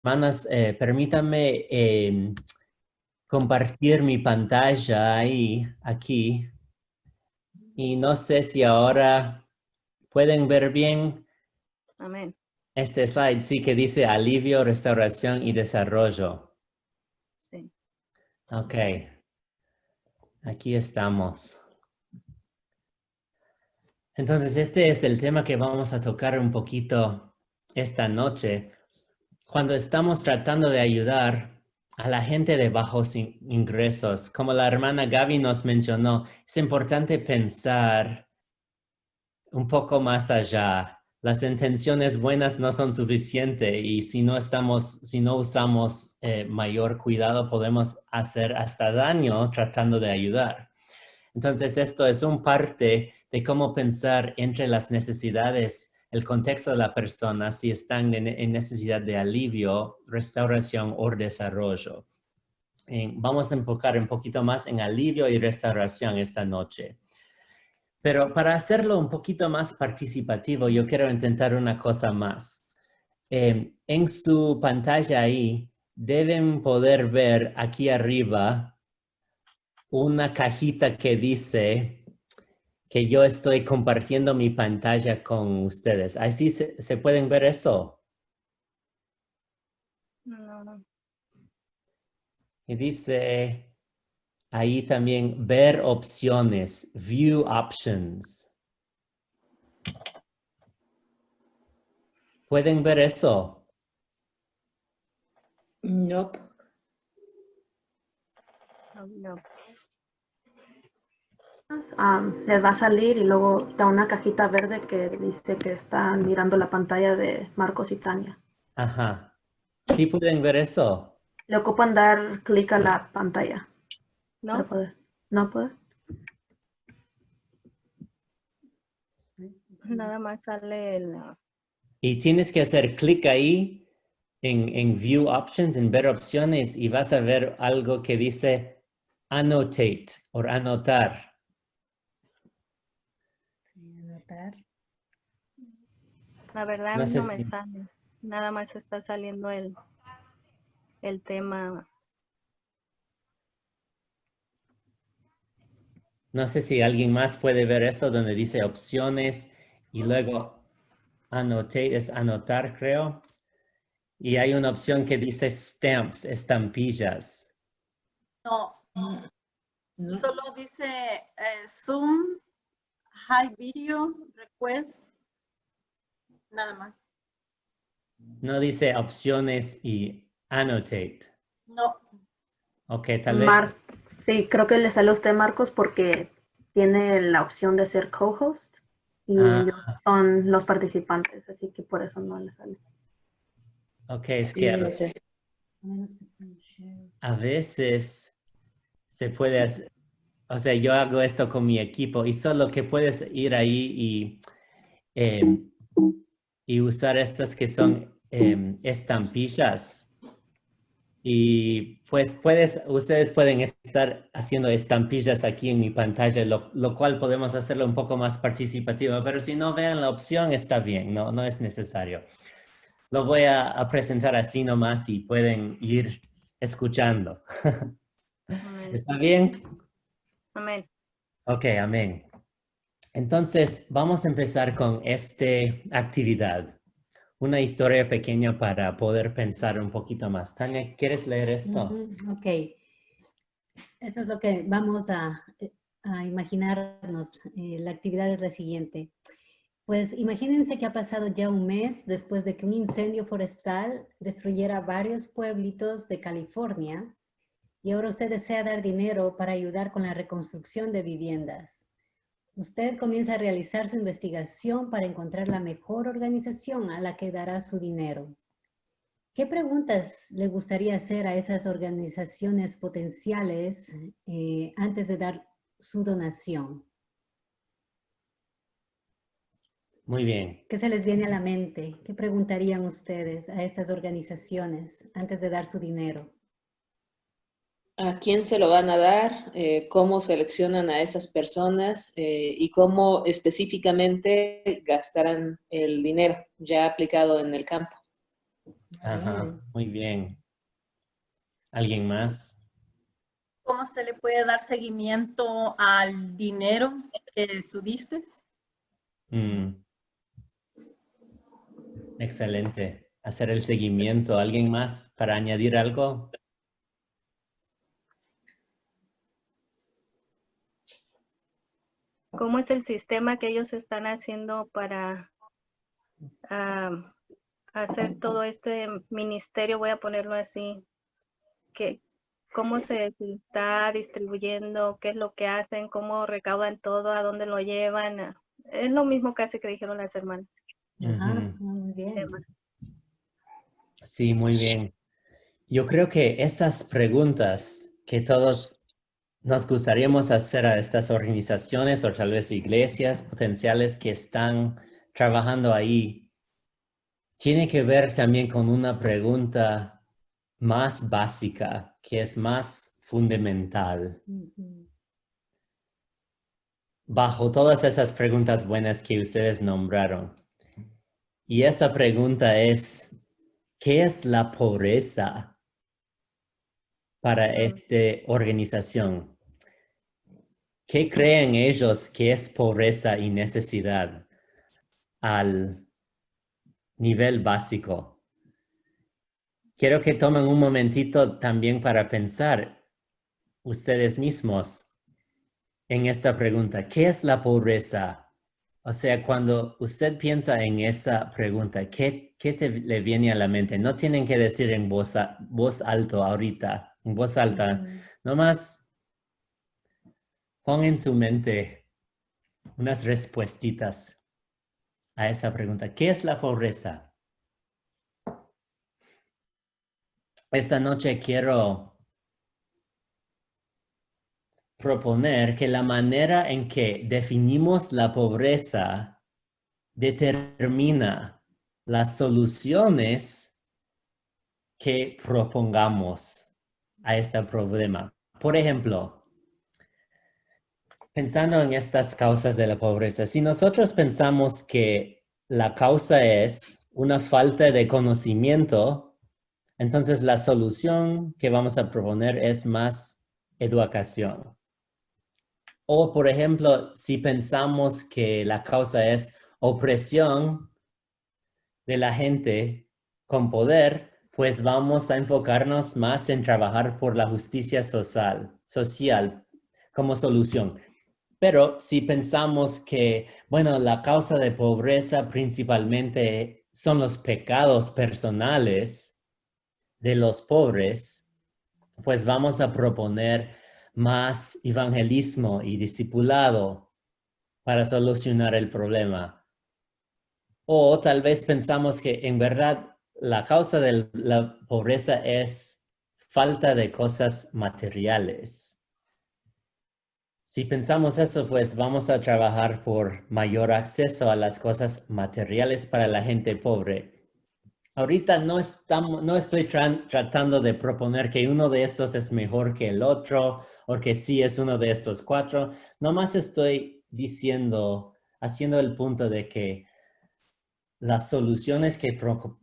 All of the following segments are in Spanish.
Hermanas, permítanme compartir mi pantalla aquí. Y no sé si ahora pueden ver bien Amén. este slide, sí, que dice alivio, restauración y desarrollo. Sí. Ok, aquí estamos. Entonces, este es el tema que vamos a tocar un poquito esta noche. Cuando estamos tratando de ayudar a la gente de bajos ingresos, como la hermana Gaby nos mencionó, es importante pensar un poco más allá. Las intenciones buenas no son suficientes y si no usamos mayor cuidado, podemos hacer hasta daño tratando de ayudar. Entonces, esto es un parte de cómo pensar entre las necesidades, el contexto de la persona, si están en necesidad de alivio, restauración o desarrollo. Vamos a enfocar un poquito más en alivio y restauración esta noche. Pero para hacerlo un poquito más participativo, yo quiero intentar una cosa más. En su pantalla ahí, deben poder ver aquí arriba una cajita que dice que yo estoy compartiendo mi pantalla con ustedes. ¿Así se pueden ver eso? No. Y dice ahí también ver opciones, view options. ¿Pueden ver eso? Nope. No. Les va a salir y luego da una cajita verde que dice que están mirando la pantalla de Marcos y Tania. Ajá. ¿Sí pueden ver eso? Le ocupan dar clic a la pantalla. No. Para poder. ¿No puede? Nada más sale el... Y tienes que hacer clic ahí en View Options, en ver opciones, y vas a ver algo que dice Annotate o anotar. Anotar. La verdad No sé no me si, sale. Nada más está saliendo el tema. no sé si alguien más puede ver eso donde dice opciones y luego Annotate es anotar, creo. Y hay una opción que dice Stamps, estampillas. No, No. solo dice Zoom, High Video, Request, nada más. No dice opciones y Annotate. No, Ok, tal vez. Sí, creo que le sale a usted, Marcos, porque tiene la opción de ser co-host y Ah, ellos son los participantes, así que por eso no le sale. ok, es Sí, que ese. a veces se puede hacer, o sea, yo hago esto con mi equipo y solo que puedes ir ahí em, y usar estas que son estampillas. Y pues ustedes pueden estar haciendo estampillas aquí en mi pantalla, lo cual podemos hacerlo un poco más participativo, pero si no vean la opción está bien, no es necesario. Lo voy a presentar así nomás y pueden ir escuchando. Amén. ¿Está bien? Amén. Ok, amén. Entonces, vamos a empezar con esta actividad. Una historia pequeña para poder pensar un poquito más. Tania, ¿quieres leer esto? Ok. Eso es lo que vamos a imaginarnos. La actividad es la siguiente. Pues imagínense que ha pasado ya un mes después de que un incendio forestal destruyera varios pueblitos de California y ahora usted desea dar dinero para ayudar con la reconstrucción de viviendas. Usted comienza a realizar su investigación para encontrar la mejor organización a la que dará su dinero. ¿Qué preguntas le gustaría hacer a esas organizaciones potenciales antes de dar su donación? Muy bien. ¿Qué se les viene a la mente? ¿Qué preguntarían ustedes a estas organizaciones antes de dar su dinero? ¿A quién se lo van a dar? ¿Cómo seleccionan a esas personas? Y cómo específicamente gastarán el dinero ya aplicado en el campo. Ajá, Bien. muy bien. ¿Alguien más? ¿Cómo se le puede dar seguimiento al dinero que tú diste? Mm, excelente. Hacer el seguimiento. ¿Alguien más para añadir algo? ¿Cómo es el sistema que ellos están haciendo para hacer todo este ministerio? Voy a ponerlo así. ¿Cómo se está distribuyendo? ¿Qué es lo que hacen? ¿Cómo recaudan todo? ¿A dónde lo llevan? Es lo mismo casi que dijeron las hermanas. Ajá, Ujú. muy bien. Sí, muy bien. Yo creo que esas preguntas que todos nos gustaríamos hacer a estas organizaciones o tal vez iglesias potenciales que están trabajando ahí, tiene que ver también con una pregunta más básica, que es más fundamental. Ujú. Bajo todas esas preguntas buenas que ustedes nombraron. Y esa pregunta es, ¿qué es la pobreza para esta organización? ¿Qué creen ellos que es pobreza y necesidad al nivel básico? Quiero que tomen un momentito también para pensar ustedes mismos en esta pregunta. ¿Qué es la pobreza? O sea, cuando usted piensa en esa pregunta, ¿qué se le viene a la mente? No tienen que decir en voz alta ahorita, en voz alta. Ujú. Nomás pongan en su mente unas respuestitas a esa pregunta. ¿Qué es la pobreza? Esta noche quiero proponer que la manera en que definimos la pobreza determina las soluciones que propongamos a este problema. Por ejemplo, pensando en estas causas de la pobreza, si nosotros pensamos que la causa es una falta de conocimiento, entonces la solución que vamos a proponer es más educación. O, por ejemplo, si pensamos que la causa es opresión de la gente con poder, pues vamos a enfocarnos más en trabajar por la justicia social como solución. Pero si pensamos que, bueno, la causa de pobreza principalmente son los pecados personales de los pobres, pues vamos a proponer más evangelismo y discipulado para solucionar el problema. O tal vez pensamos que en verdad la causa de la pobreza es falta de cosas materiales. Si pensamos eso, pues vamos a trabajar por mayor acceso a las cosas materiales para la gente pobre. Ahorita no estoy tratando de proponer que uno de estos es mejor que el otro o que sí es uno de estos cuatro. Nomás estoy diciendo, haciendo el punto de que las soluciones que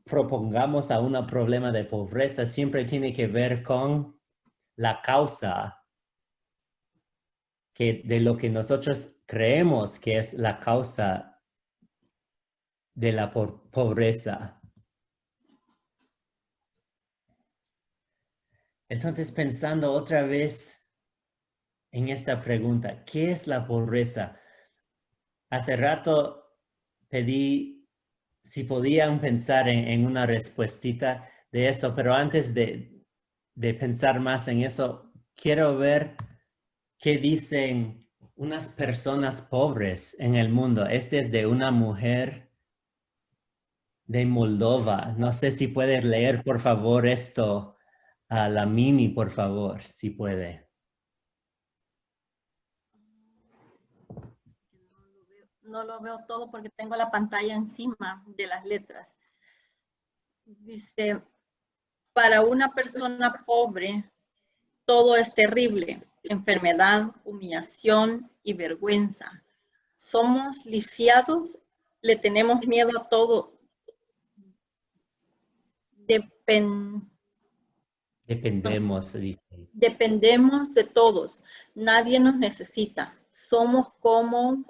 propongamos a un problema de pobreza siempre tiene que ver con la causa de lo que nosotros creemos que es la causa de la pobreza. Entonces, pensando otra vez en esta pregunta, ¿qué es la pobreza? Hace rato pedí si podían pensar en una respuestita de eso, pero antes de pensar más en eso, quiero ver qué dicen unas personas pobres en el mundo. Este es de una mujer de Moldova. No sé si puede leer, por favor, esto a la Mimi, por favor, si puede. No lo veo todo porque tengo la pantalla encima de las letras. Dice, para una persona pobre, todo es terrible, enfermedad, humillación y vergüenza. Somos lisiados, le tenemos miedo a todo. Dependemos, dice. dependemos de todos. Nadie nos necesita. Somos como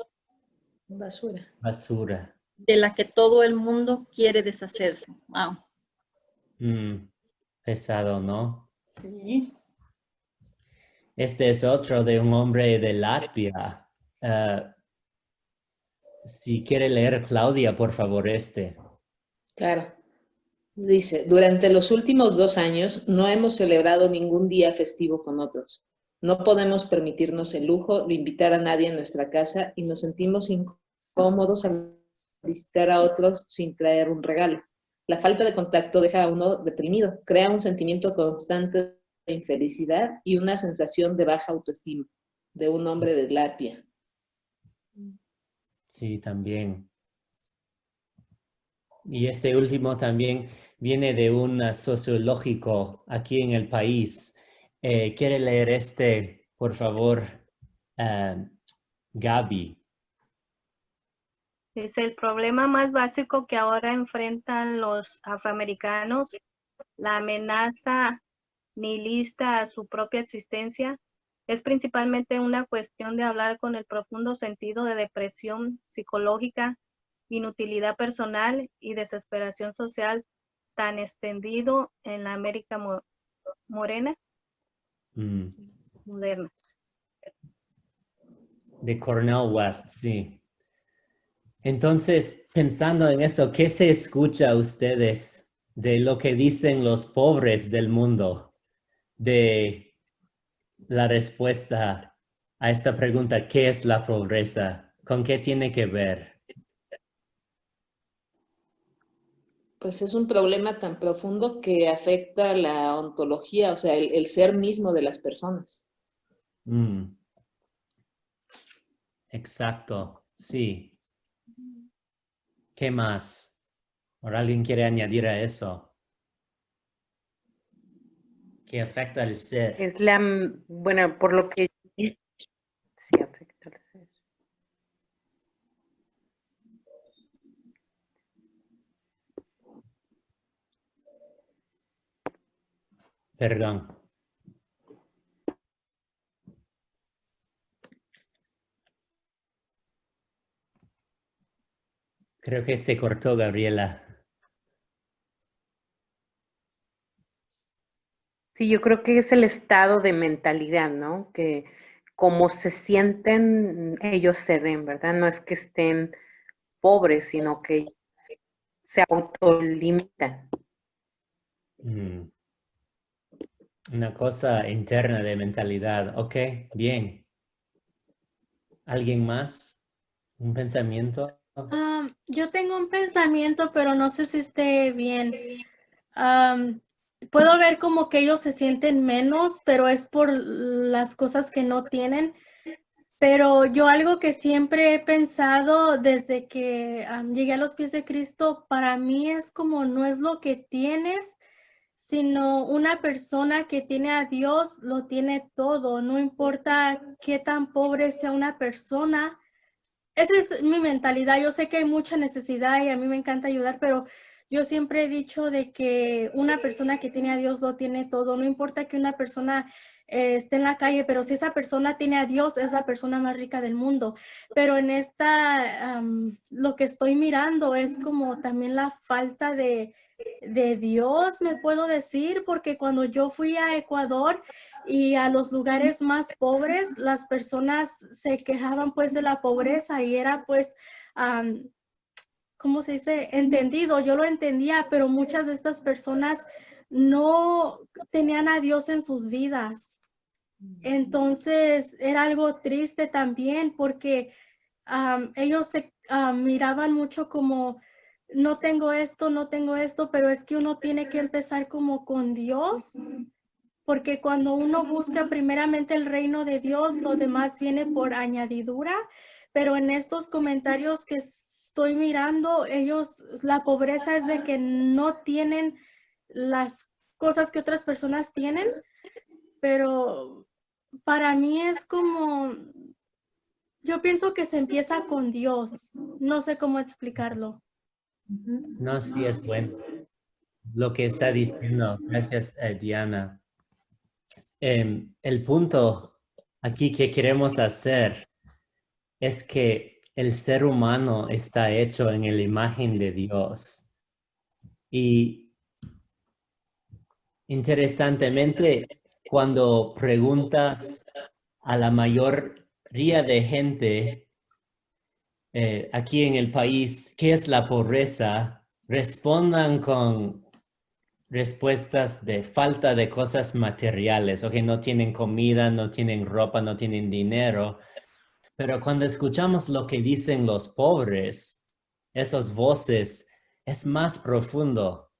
Basura. Basura. de la que todo el mundo quiere deshacerse. Wow. Pesado, ¿no? Sí. Este es otro de un hombre de Latvia. Si quiere leer, Claudia, por favor, este. Claro. Dice, durante los últimos 2 años no hemos celebrado ningún día festivo con otros. No podemos permitirnos el lujo de invitar a nadie a nuestra casa y nos sentimos incómodos al visitar a otros sin traer un regalo. La falta de contacto deja a uno deprimido, crea un sentimiento constante de infelicidad y una sensación de baja autoestima de un hombre de Latvia. Sí, también. Y este último también viene de un sociológico aquí en el país. ¿Quiere leer este, por favor, Gaby? Dice, el problema más básico que ahora enfrentan los afroamericanos, la amenaza nihilista a su propia existencia, es principalmente una cuestión de hablar con el profundo sentido de depresión psicológica, inutilidad personal y desesperación social tan extendido en la América moderna. De Cornel West, sí. Entonces, pensando en eso, ¿qué se escucha a ustedes de lo que dicen los pobres del mundo? De la respuesta a esta pregunta, ¿qué es la pobreza? ¿Con qué tiene que ver? Pues es un problema tan profundo que afecta la ontología, o sea, el ser mismo de las personas. Exacto, sí. ¿Qué más? ¿O alguien quiere añadir a eso? ¿Qué afecta al ser? Es bueno, por lo que sí afecta al ser. Perdón. Creo que se cortó, Gabriela. Sí, yo creo que es el estado de mentalidad, ¿no? Que como se sienten, ellos se ven, ¿verdad? No es que estén pobres, sino que se autolimitan. Una cosa interna de mentalidad. Ok, bien. ¿Alguien más? ¿Un pensamiento? Yo tengo un pensamiento, pero no sé si esté bien. Puedo ver como que ellos se sienten menos, pero es por las cosas que no tienen. Pero yo algo que siempre he pensado desde que llegué a los pies de Cristo, para mí es como no es lo que tienes, sino una persona que tiene a Dios lo tiene todo. No importa qué tan pobre sea una persona. Esa es mi mentalidad. Yo sé que hay mucha necesidad y a mí me encanta ayudar, pero yo siempre he dicho de que una persona que tiene a Dios lo tiene todo. No importa que una persona esté en la calle, pero si esa persona tiene a Dios, es la persona más rica del mundo. Pero en lo que estoy mirando es como también la falta de Dios, me puedo decir, porque cuando yo fui a Ecuador y a los lugares más pobres, las personas se quejaban pues de la pobreza y era pues, ¿cómo se dice? Entendido, yo lo entendía, pero muchas de estas personas no tenían a Dios en sus vidas. Entonces era algo triste también porque ellos se miraban mucho como no tengo esto, pero es que uno tiene que empezar como con Dios, porque cuando uno busca primeramente el reino de Dios, lo demás viene por añadidura, pero en estos comentarios que estoy mirando, la pobreza es de que no tienen las cosas que otras personas tienen, pero para mí es como, yo pienso que se empieza con Dios, no sé cómo explicarlo. No, sí es bueno. lo que está diciendo. Gracias, Diana. El punto aquí que queremos hacer es que el ser humano está hecho en la imagen de Dios. Y interesantemente, cuando preguntas a la mayoría de gente aquí en el país, ¿qué es la pobreza? Respondan con respuestas de falta de cosas materiales, o que no tienen comida, no tienen ropa, no tienen dinero. Pero cuando escuchamos lo que dicen los pobres, esas voces, es más profundo.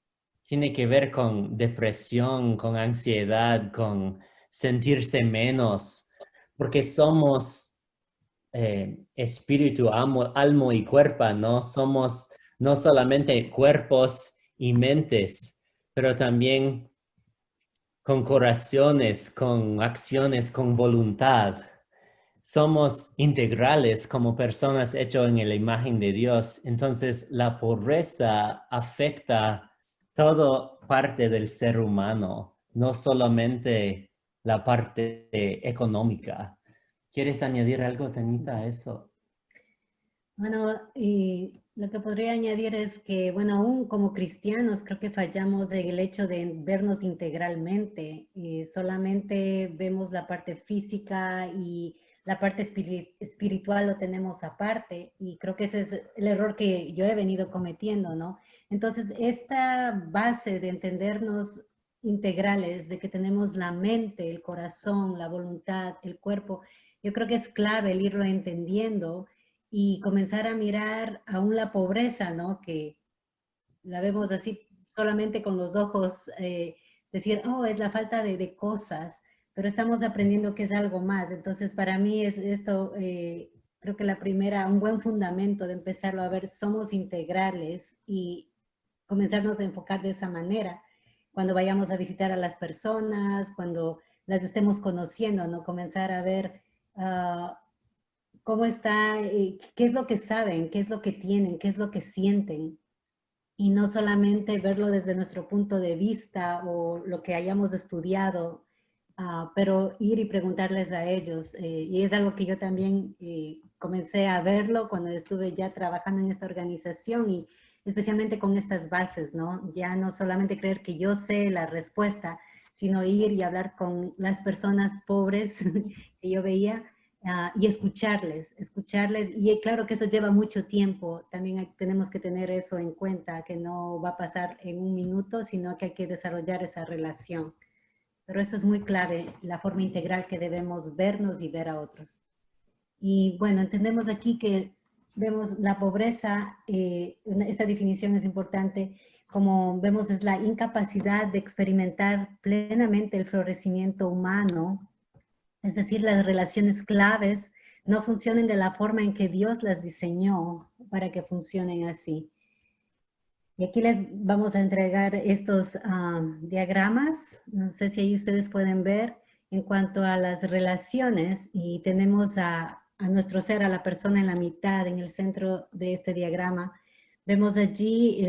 Tiene que ver con depresión, con ansiedad, con sentirse menos, porque somos espíritu, alma y cuerpo, ¿no? Somos no solamente cuerpos y mentes, pero también con corazones, con acciones, con voluntad. Somos integrales como personas hechas en la imagen de Dios. Entonces, la pobreza afecta toda parte del ser humano, no solamente la parte económica. ¿Quieres añadir algo, Tanita, a eso? Bueno, y lo que podría añadir es que, bueno, aún como cristianos creo que fallamos en el hecho de vernos integralmente. Solamente vemos la parte física y la parte espiritual lo tenemos aparte, y creo que ese es el error que yo he venido cometiendo, ¿no? Entonces, esta base de entendernos integrales, de que tenemos la mente, el corazón, la voluntad, el cuerpo, yo creo que es clave el irlo entendiendo y comenzar a mirar aún la pobreza, ¿no? Que la vemos así solamente con los ojos, decir, oh, es la falta de cosas, pero estamos aprendiendo que es algo más. Entonces, para mí es esto, creo que un buen fundamento de empezarlo a ver, somos integrales y comenzarnos a enfocar de esa manera. Cuando vayamos a visitar a las personas, cuando las estemos conociendo, ¿no? Comenzar a ver cómo está, qué es lo que saben, qué es lo que tienen, qué es lo que sienten. Y no solamente verlo desde nuestro punto de vista o lo que hayamos estudiado, pero ir y preguntarles a ellos. Y es algo que yo también comencé a verlo cuando estuve ya trabajando en esta organización y especialmente con estas bases, ¿no? Ya no solamente creer que yo sé la respuesta, sino ir y hablar con las personas pobres que yo veía y escucharles. Y claro que eso lleva mucho tiempo. También tenemos que tener eso en cuenta, que no va a pasar en un minuto, sino que hay que desarrollar esa relación. Pero esto es muy clave, la forma integral que debemos vernos y ver a otros. Y bueno, entendemos aquí que vemos la pobreza, esta definición es importante, como vemos es la incapacidad de experimentar plenamente el florecimiento humano, es decir, las relaciones claves no funcionan de la forma en que Dios las diseñó para que funcionen así. Y aquí les vamos a entregar estos diagramas. No sé si ahí ustedes pueden ver en cuanto a las relaciones, y tenemos a nuestro ser, a la persona en la mitad, en el centro de este diagrama. Vemos allí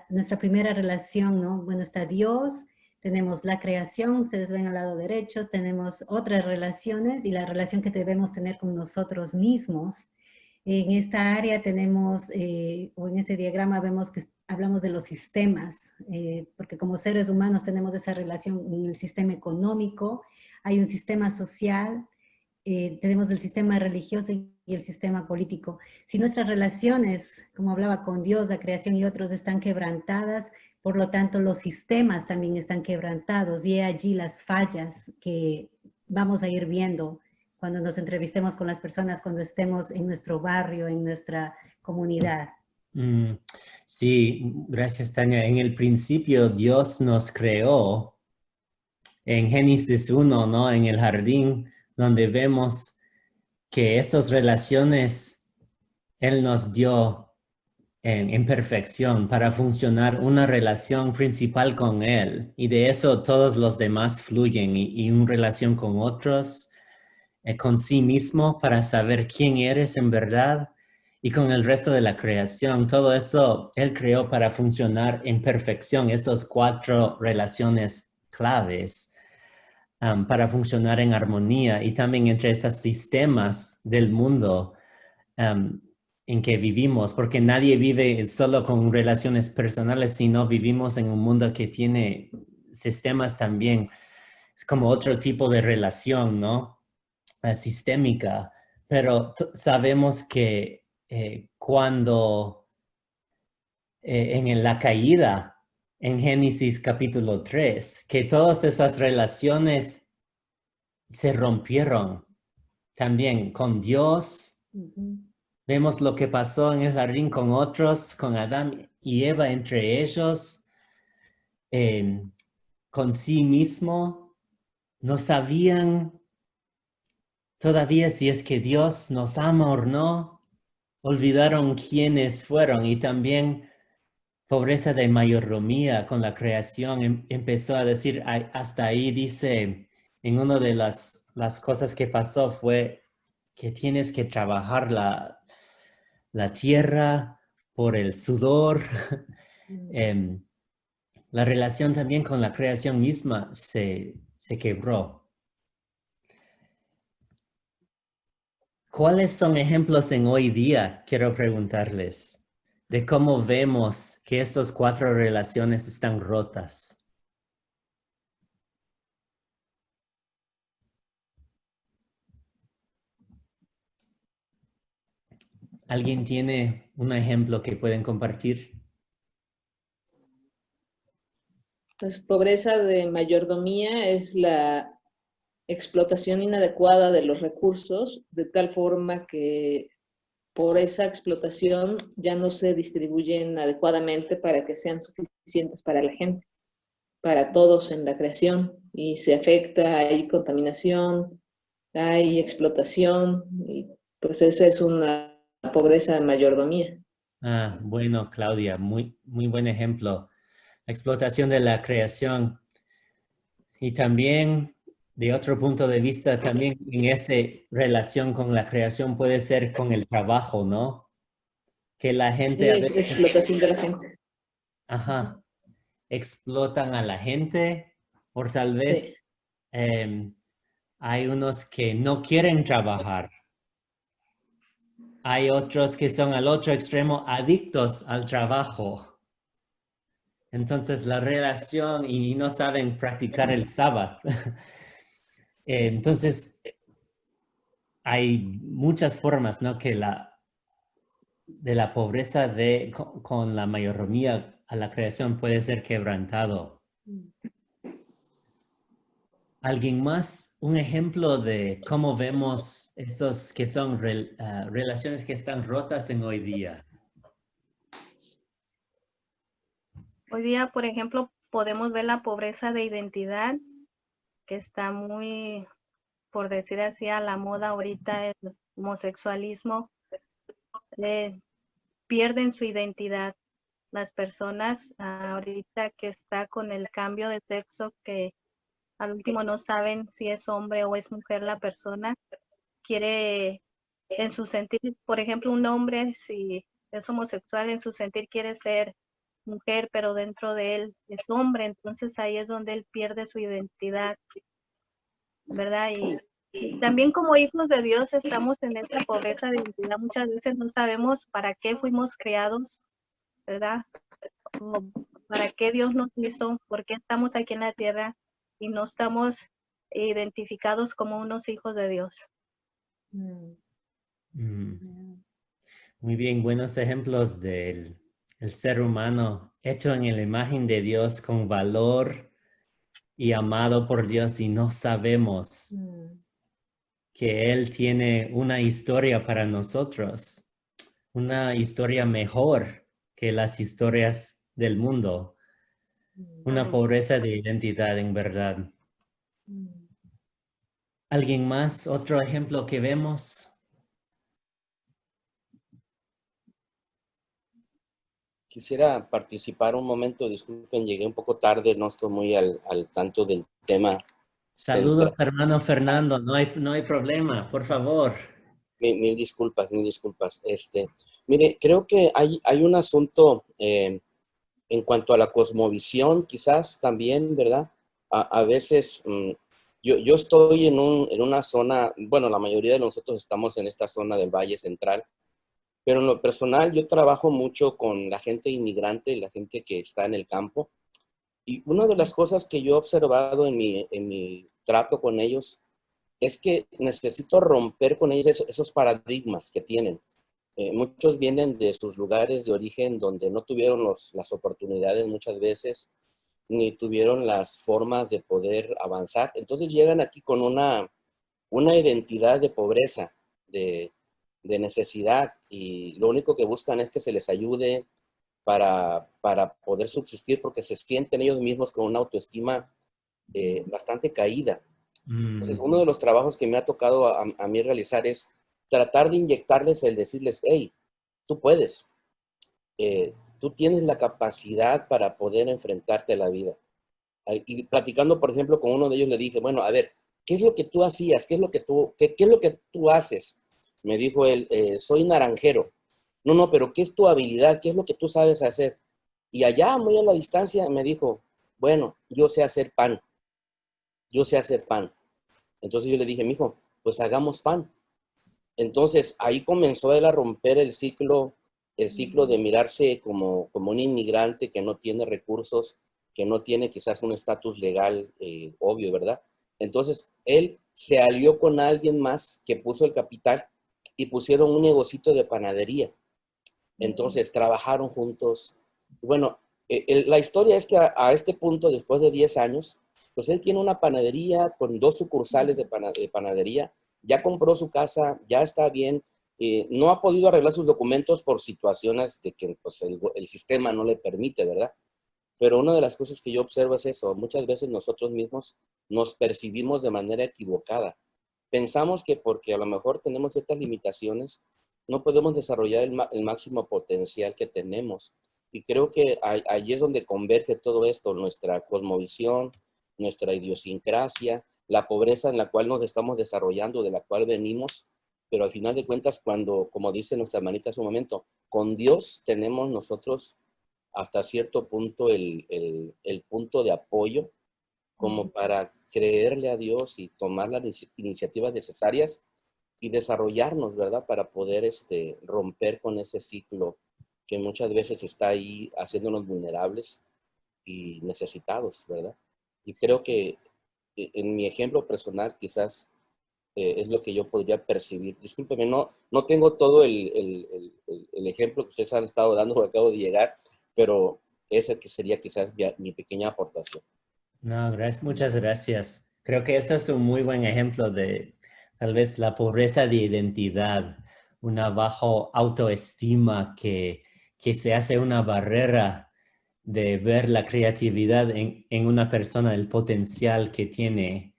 nuestra primera relación, ¿no? Bueno, está Dios, tenemos la creación, ustedes ven al lado derecho, tenemos otras relaciones y la relación que debemos tener con nosotros mismos. En esta área tenemos, o en este diagrama vemos que hablamos de los sistemas, porque como seres humanos tenemos esa relación en el sistema económico, hay un sistema social, tenemos el sistema religioso y el sistema político. Si nuestras relaciones, como hablaba con Dios, la creación y otros, están quebrantadas, por lo tanto los sistemas también están quebrantados, y allí las fallas que vamos a ir viendo cuando nos entrevistemos con las personas, cuando estemos en nuestro barrio, en nuestra comunidad. Sí, gracias, Tania. En el principio Dios nos creó en Génesis 1, ¿no? En el jardín, donde vemos que estas relaciones Él nos dio en perfección para funcionar una relación principal con Él. Y de eso todos los demás fluyen, y una relación con otros, con sí mismo para saber quién eres en verdad, y con el resto de la creación. Todo eso Él creó para funcionar en perfección, estos 4 relaciones claves para funcionar en armonía y también entre estos sistemas del mundo en que vivimos, porque nadie vive solo con relaciones personales, sino vivimos en un mundo que tiene sistemas también. Es como otro tipo de relación, ¿no? Sistémica, pero sabemos que cuando en la caída, en Génesis capítulo 3, que todas esas relaciones se rompieron también con Dios. Vemos lo que pasó en el jardín con otros, con Adán y Eva entre ellos, con sí mismo. No sabían todavía si es que Dios nos ama o no. Olvidaron quiénes fueron y también pobreza de mayordomía con la creación. Empezó a decir, hasta ahí dice, en una de las cosas que pasó fue que tienes que trabajar la tierra por el sudor. La relación también con la creación misma se quebró. ¿Cuáles son ejemplos en hoy día? Quiero preguntarles de cómo vemos que estas 4 relaciones están rotas. ¿Alguien tiene un ejemplo que pueden compartir? Pues pobreza de mayordomía es la explotación inadecuada de los recursos, de tal forma que por esa explotación ya no se distribuyen adecuadamente para que sean suficientes para la gente, para todos en la creación, y se afecta, hay contaminación, hay explotación, y pues esa es una pobreza de mayordomía. Bueno, Claudia, muy buen ejemplo. La explotación de la creación. Y también, de otro punto de vista, también en esa relación con la creación puede ser con el trabajo, ¿no? Que la gente a veces... explotación de la gente. Ajá. Explotan a la gente, o tal vez hay unos que no quieren trabajar. Hay otros que son al otro extremo adictos al trabajo. Entonces la relación y no saben practicar el sábado. Entonces hay muchas formas, ¿no? Que de la pobreza con la mayordomía a la creación puede ser quebrantado. ¿Alguien más? Un ejemplo de cómo vemos estos que son relaciones que están rotas en hoy día. Hoy día, por ejemplo, podemos ver la pobreza de identidad, que está muy, por decir así, a la moda ahorita, el homosexualismo. Pierden su identidad. Las personas ahorita que está con el cambio de sexo, que al último no saben si es hombre o es mujer la persona, quiere en su sentir, por ejemplo, un hombre si es homosexual en su sentir quiere ser mujer, pero dentro de él es hombre, entonces ahí es donde él pierde su identidad, ¿verdad? Y también como hijos de Dios estamos en esta pobreza de identidad, muchas veces no sabemos para qué fuimos creados, ¿verdad? O para qué Dios nos hizo, por qué estamos aquí en la tierra y no estamos identificados como unos hijos de Dios. Muy bien, buenos ejemplos del ser humano hecho en la imagen de Dios con valor y amado por Dios y no sabemos que Él tiene una historia para nosotros, una historia mejor que las historias del mundo, una pobreza de identidad en verdad. ¿Alguien más? ¿Otro ejemplo que vemos? Quisiera participar un momento, disculpen, llegué un poco tarde, no estoy muy al tanto del tema. Saludos, hermano Fernando, no hay problema, por favor. Mil disculpas, mil disculpas. Mire, creo que hay un asunto en cuanto a la cosmovisión, quizás también, ¿verdad? A veces yo estoy en una zona, bueno, la mayoría de nosotros estamos en esta zona del Valle Central, pero en lo personal yo trabajo mucho con la gente inmigrante, la gente que está en el campo. Y una de las cosas que yo he observado en mi trato con ellos es que necesito romper con ellos esos paradigmas que tienen. Muchos vienen de sus lugares de origen donde no tuvieron las oportunidades muchas veces, ni tuvieron las formas de poder avanzar. Entonces llegan aquí con una identidad de pobreza, de necesidad, y lo único que buscan es que se les ayude para poder subsistir porque se sienten ellos mismos con una autoestima bastante caída. Entonces, uno de los trabajos que me ha tocado a mí realizar es tratar de inyectarles el decirles, hey, tú puedes, tú tienes la capacidad para poder enfrentarte a la vida. Y platicando, por ejemplo, con uno de ellos le dije, bueno, a ver, ¿qué es lo que tú hacías? ¿Qué es lo que qué es lo que tú haces? Me dijo él, soy naranjero. No, no, pero ¿qué es tu habilidad? ¿Qué es lo que tú sabes hacer? Y allá, muy a la distancia, me dijo, bueno, yo sé hacer pan. Yo sé hacer pan. Entonces yo le dije, mijo, pues hagamos pan. Entonces ahí comenzó él a romper el ciclo de mirarse como un inmigrante que no tiene recursos, que no tiene quizás un estatus legal obvio, ¿verdad? Entonces él se alió con alguien más que puso el capital y pusieron un negocito de panadería. Entonces trabajaron juntos. Bueno, la historia es que a este punto, después de 10 años, pues él tiene una panadería con 2 sucursales de panadería, ya compró su casa, ya está bien, no ha podido arreglar sus documentos por situaciones de que pues, el sistema no le permite, ¿verdad? Pero una de las cosas que yo observo es eso, muchas veces nosotros mismos nos percibimos de manera equivocada. Pensamos que porque a lo mejor tenemos ciertas limitaciones, no podemos desarrollar el máximo potencial que tenemos. Y creo que ahí es donde converge todo esto, nuestra cosmovisión, nuestra idiosincrasia, la pobreza en la cual nos estamos desarrollando, de la cual venimos, pero al final de cuentas, cuando, como dice nuestra hermanita hace un momento, con Dios tenemos nosotros hasta cierto punto el punto de apoyo como para creerle a Dios y tomar las iniciativas necesarias y desarrollarnos, ¿verdad? Para poder romper con ese ciclo que muchas veces está ahí haciéndonos vulnerables y necesitados, ¿verdad? Y creo que en mi ejemplo personal quizás es lo que yo podría percibir. Discúlpeme, no tengo todo el ejemplo que ustedes han estado dando porque acabo de llegar, pero ese que sería quizás mi pequeña aportación. No, gracias, muchas gracias. Creo que eso es un muy buen ejemplo de tal vez la pobreza de identidad, una baja autoestima que se hace una barrera de ver la creatividad en una persona, el potencial que tiene.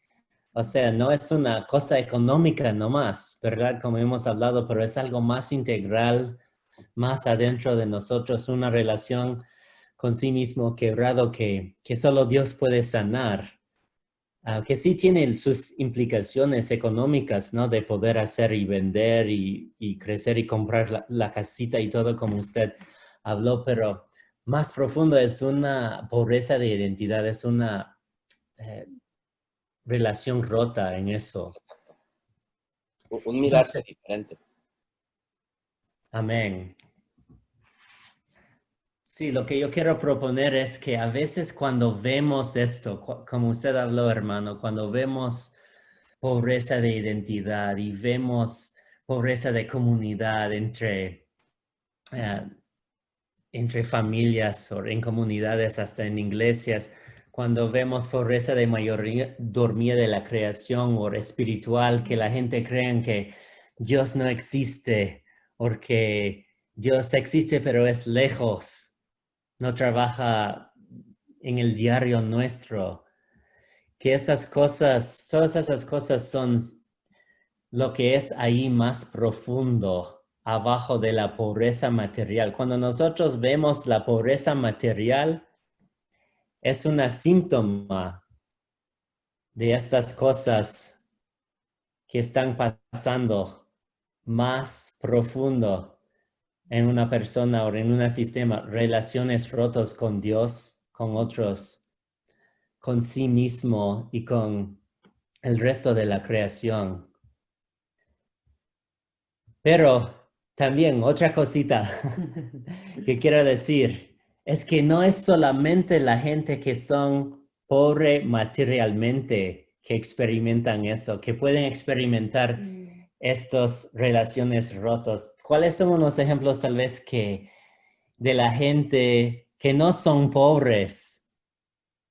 O sea, no es una cosa económica nomás, ¿verdad? Como hemos hablado, pero es algo más integral, más adentro de nosotros, una relación con sí mismo quebrado que solo Dios puede sanar. Que sí tiene sus implicaciones económicas, ¿no? De poder hacer y vender y crecer y comprar la casita y todo como usted habló, pero más profundo es una pobreza de identidad, es una relación rota en eso. Un mirarse diferente. Amén. Sí, lo que yo quiero proponer es que a veces cuando vemos esto, como usted habló, hermano, cuando vemos pobreza de identidad y vemos pobreza de comunidad entre familias o en comunidades, hasta en iglesias, cuando vemos pobreza de mayordomía de la creación o espiritual, que la gente cree que Dios no existe o que Dios existe pero es lejos, no trabaja en el diario nuestro, que esas cosas, todas esas cosas son lo que es ahí más profundo, abajo de la pobreza material. Cuando nosotros vemos la pobreza material, es un síntoma de estas cosas que están pasando más profundo en una persona o en un sistema, relaciones rotas con Dios, con otros, con sí mismo y con el resto de la creación. Pero también otra cosita que quiero decir es que no es solamente la gente que son pobres materialmente que experimentan eso, que pueden experimentar estas relaciones rotas. ¿Cuáles son unos ejemplos tal vez que de la gente que no son pobres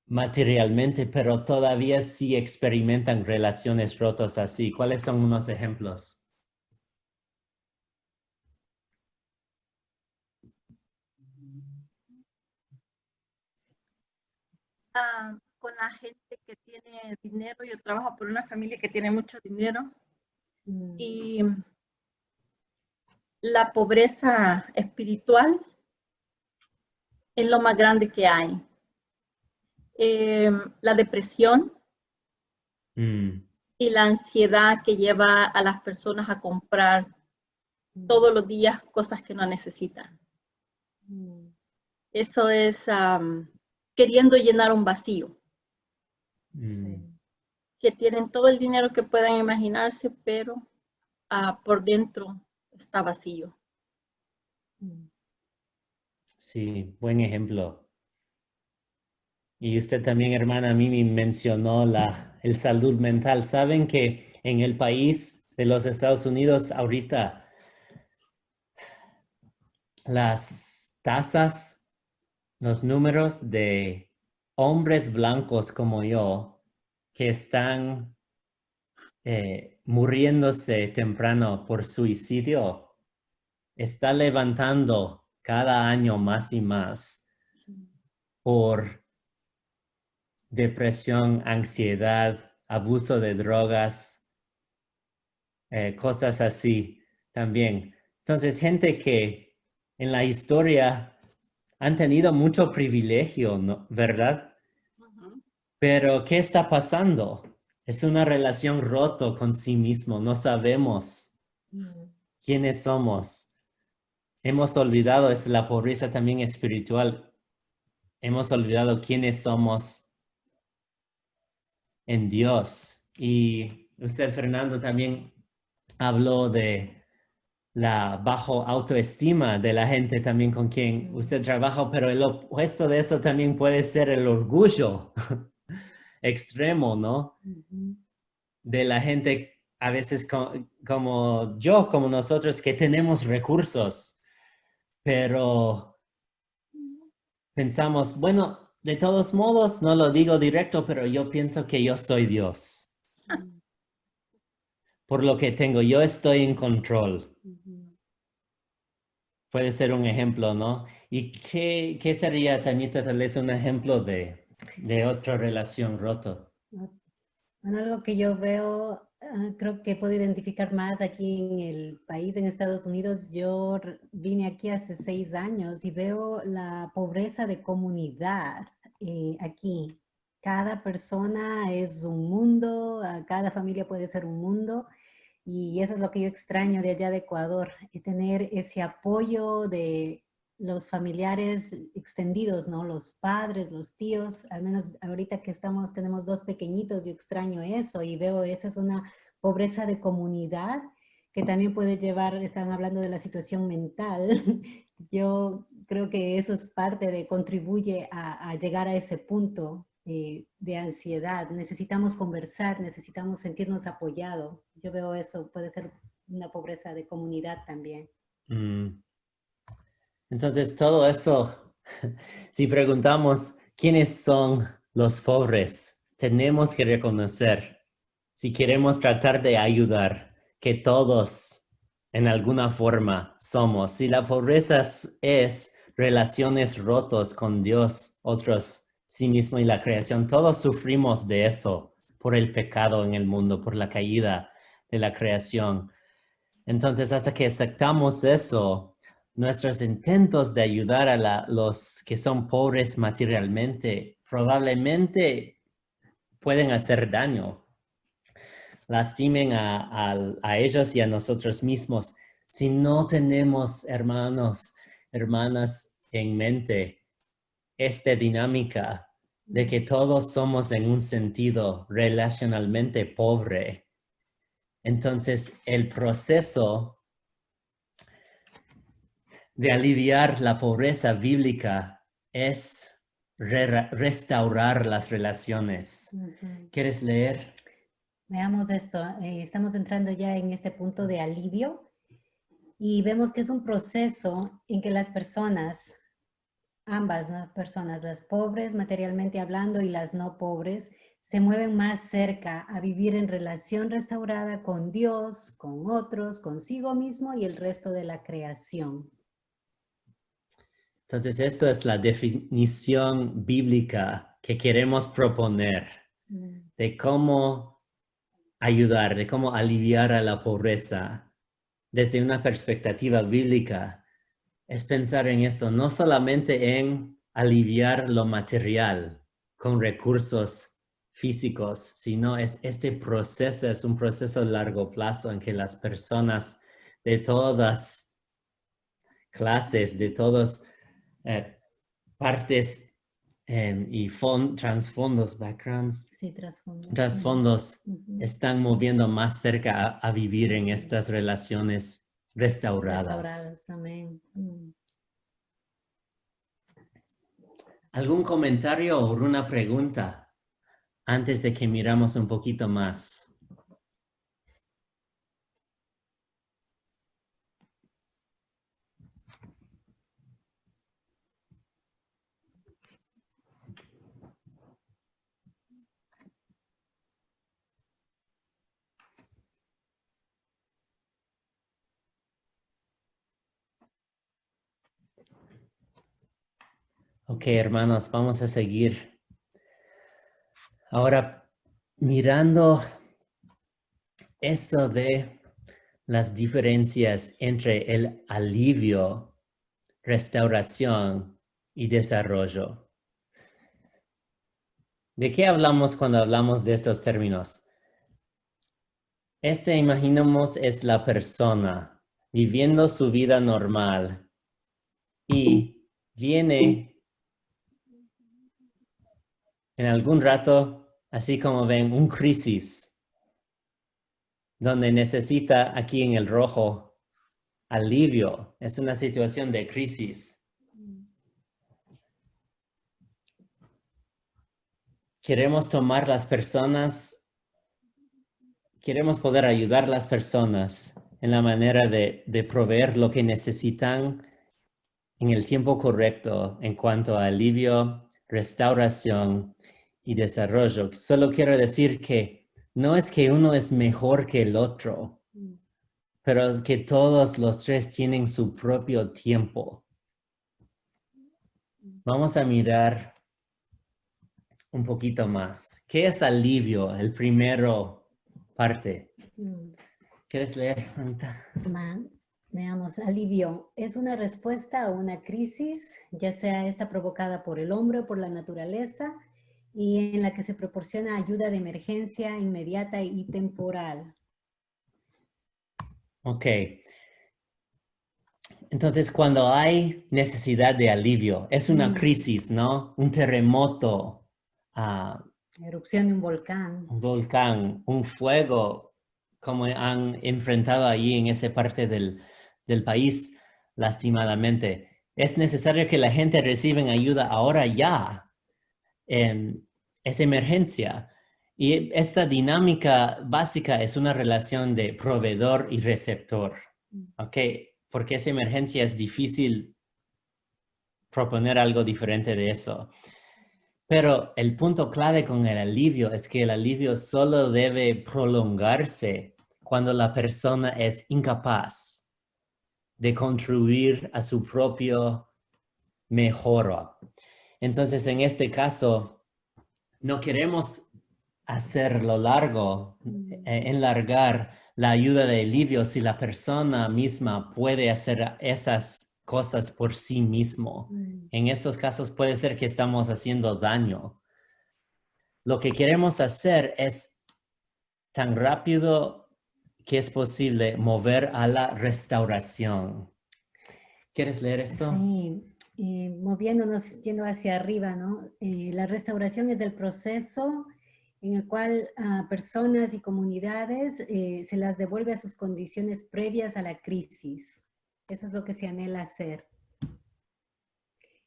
materialmente, pero todavía sí experimentan relaciones rotas así? ¿Cuáles son unos ejemplos? Con la gente que tiene dinero. Yo trabajo por una familia que tiene mucho dinero y la pobreza espiritual es lo más grande que hay. La depresión y la ansiedad que lleva a las personas a comprar todos los días cosas que no necesitan. Eso es queriendo llenar un vacío. Que tienen todo el dinero que puedan imaginarse, pero por dentro está vacío. Sí, buen ejemplo. Y usted también, hermana Mimi, mencionó el salud mental. ¿Saben que en el país de los Estados Unidos ahorita las tasas, los números de hombres blancos como yo que están muriéndose temprano por suicidio está levantando cada año más y más por depresión, ansiedad, abuso de drogas, cosas así también. Entonces, gente que en la historia han tenido mucho privilegio, ¿no? ¿Verdad? Pero, ¿qué está pasando? Es una relación rota con sí mismo. No sabemos quiénes somos. Hemos olvidado, es la pobreza también espiritual. Hemos olvidado quiénes somos en Dios. Y usted, Fernando, también habló de la bajo autoestima de la gente también con quien usted trabaja, pero el opuesto de eso también puede ser el orgullo extremo, ¿no? De la gente a veces como yo, como nosotros, que tenemos recursos, pero pensamos, bueno, de todos modos, no lo digo directo, pero yo pienso que yo soy Dios. Por lo que tengo, yo estoy en control. Puede ser un ejemplo, ¿no? ¿Y qué sería, Tañita, tal vez un ejemplo de otra relación rota? Bueno, algo que yo veo, creo que puedo identificar más aquí en el país, en Estados Unidos. Yo vine aquí hace 6 años y veo la pobreza de comunidad aquí. Cada persona es un mundo, cada familia puede ser un mundo. Y eso es lo que yo extraño de allá de Ecuador, tener ese apoyo de los familiares extendidos, ¿no? Los padres, los tíos, al menos ahorita que tenemos 2 pequeñitos, yo extraño eso y veo esa es una pobreza de comunidad que también puede llevar, están hablando de la situación mental, yo creo que eso es parte de, contribuye a llegar a ese punto de ansiedad. Necesitamos conversar, necesitamos sentirnos apoyados. Yo veo eso, puede ser una pobreza de comunidad también. Entonces, todo eso, si preguntamos quiénes son los pobres, tenemos que reconocer, si queremos tratar de ayudar, que todos en alguna forma somos. Si la pobreza es relaciones rotas con Dios, otros, sí mismo y la creación, todos sufrimos de eso por el pecado en el mundo, por la caída de la creación. Entonces, hasta que aceptamos eso, nuestros intentos de ayudar a los que son pobres materialmente probablemente pueden hacer daño, lastimen a ellos y a nosotros mismos. Si no tenemos, hermanos, hermanas, en mente esta dinámica de que todos somos en un sentido relacionalmente pobre, entonces el proceso de aliviar la pobreza bíblica es restaurar las relaciones. ¿Quieres leer? Veamos esto. Estamos entrando ya en este punto de alivio y vemos que es un proceso en que las personas, ambas, ¿no?, personas, las pobres materialmente hablando y las no pobres, se mueven más cerca a vivir en relación restaurada con Dios, con otros, consigo mismo y el resto de la creación. Entonces, esto es la definición bíblica que queremos proponer de cómo ayudar, de cómo aliviar a la pobreza desde una perspectiva bíblica. Es pensar en eso, no solamente en aliviar lo material con recursos físicos, sino este proceso es un proceso a largo plazo en que las personas de todas clases, de todas partes y trasfondos, backgrounds, Sí, trasfondos. Trasfondos están moviendo más cerca a vivir en estas relaciones restauradas. Restauradas, amén. ¿Algún comentario o una pregunta antes de que miramos un poquito más? Ok, hermanos, vamos a seguir. Ahora, mirando esto de las diferencias entre el alivio, restauración y desarrollo. ¿De qué hablamos cuando hablamos de estos términos? Imaginamos, es la persona viviendo su vida normal y viene en algún rato, así como ven, un crisis, donde necesita aquí en el rojo alivio. Es una situación de crisis. Queremos tomar las personas, queremos poder ayudar a las personas en la manera de proveer lo que necesitan en el tiempo correcto en cuanto a alivio, restauración y desarrollo. Solo quiero decir que no es que uno es mejor que el otro, pero es que todos los tres tienen su propio tiempo. Vamos a mirar un poquito más. ¿Qué es alivio? El primero parte. ¿Quieres leer, Anita? Veamos, alivio es una respuesta a una crisis, ya sea esta provocada por el hombre o por la naturaleza, y en la que se proporciona ayuda de emergencia inmediata y temporal. Ok. Entonces, cuando hay necesidad de alivio, es una crisis, ¿no? Un terremoto, erupción de un volcán. Un volcán, un fuego, como han enfrentado ahí en esa parte del país, lastimadamente. Es necesario que la gente reciba ayuda ahora ya. Es emergencia. Y esta dinámica básica es una relación de proveedor y receptor. ¿Ok? Porque esa emergencia es difícil proponer algo diferente de eso. Pero el punto clave con el alivio es que el alivio solo debe prolongarse cuando la persona es incapaz de contribuir a su propio mejora. Entonces, en este caso, no queremos hacerlo largo, enlargar la ayuda de alivio si la persona misma puede hacer esas cosas por sí mismo. En esos casos puede ser que estamos haciendo daño. Lo que queremos hacer es tan rápido que es posible mover a la restauración. ¿Quieres leer esto? Sí, moviéndonos, yendo hacia arriba, ¿no? La restauración es el proceso en el cual a personas y comunidades se las devuelve a sus condiciones previas a la crisis. Eso es lo que se anhela hacer.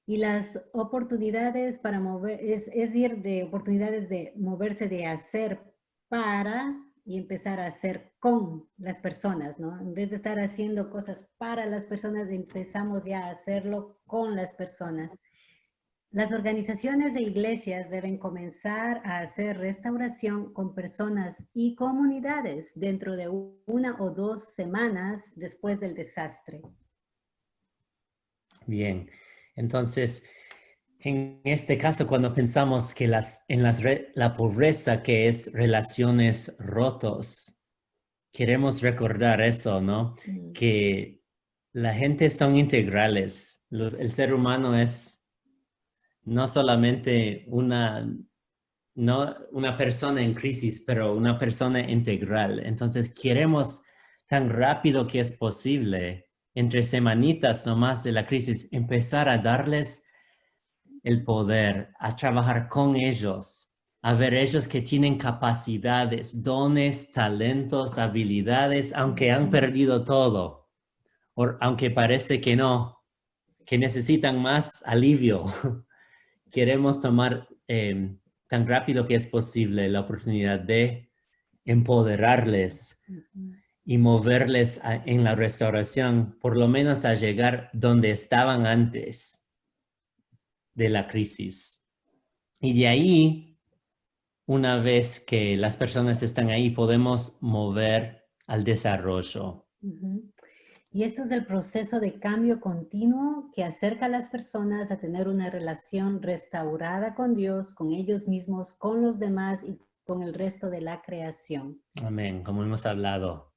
Y las oportunidades para mover, es ir de oportunidades de moverse de hacer para y empezar a hacer con las personas, ¿no? En vez de estar haciendo cosas para las personas, empezamos ya a hacerlo con las personas. Las organizaciones e iglesias deben comenzar a hacer restauración con personas y comunidades dentro de 1 o 2 semanas después del desastre. Bien, entonces, en este caso, cuando pensamos que la pobreza que es relaciones rotos, queremos recordar eso, ¿no? Que la gente son integrales. El ser humano es no solamente una persona en crisis, pero una persona integral. Entonces, queremos tan rápido que es posible, entre semanitas nomás de la crisis, empezar a darles el poder, a trabajar con ellos, a ver ellos que tienen capacidades, dones, talentos, habilidades, aunque han perdido todo, o aunque parece que no, que necesitan más alivio. Queremos tomar tan rápido que es posible la oportunidad de empoderarles y moverles en la restauración, por lo menos a llegar donde estaban antes de la crisis. Y de ahí, una vez que las personas están ahí, podemos mover al desarrollo. Y esto es el proceso de cambio continuo que acerca a las personas a tener una relación restaurada con Dios, con ellos mismos, con los demás y con el resto de la creación. Amén, como hemos hablado.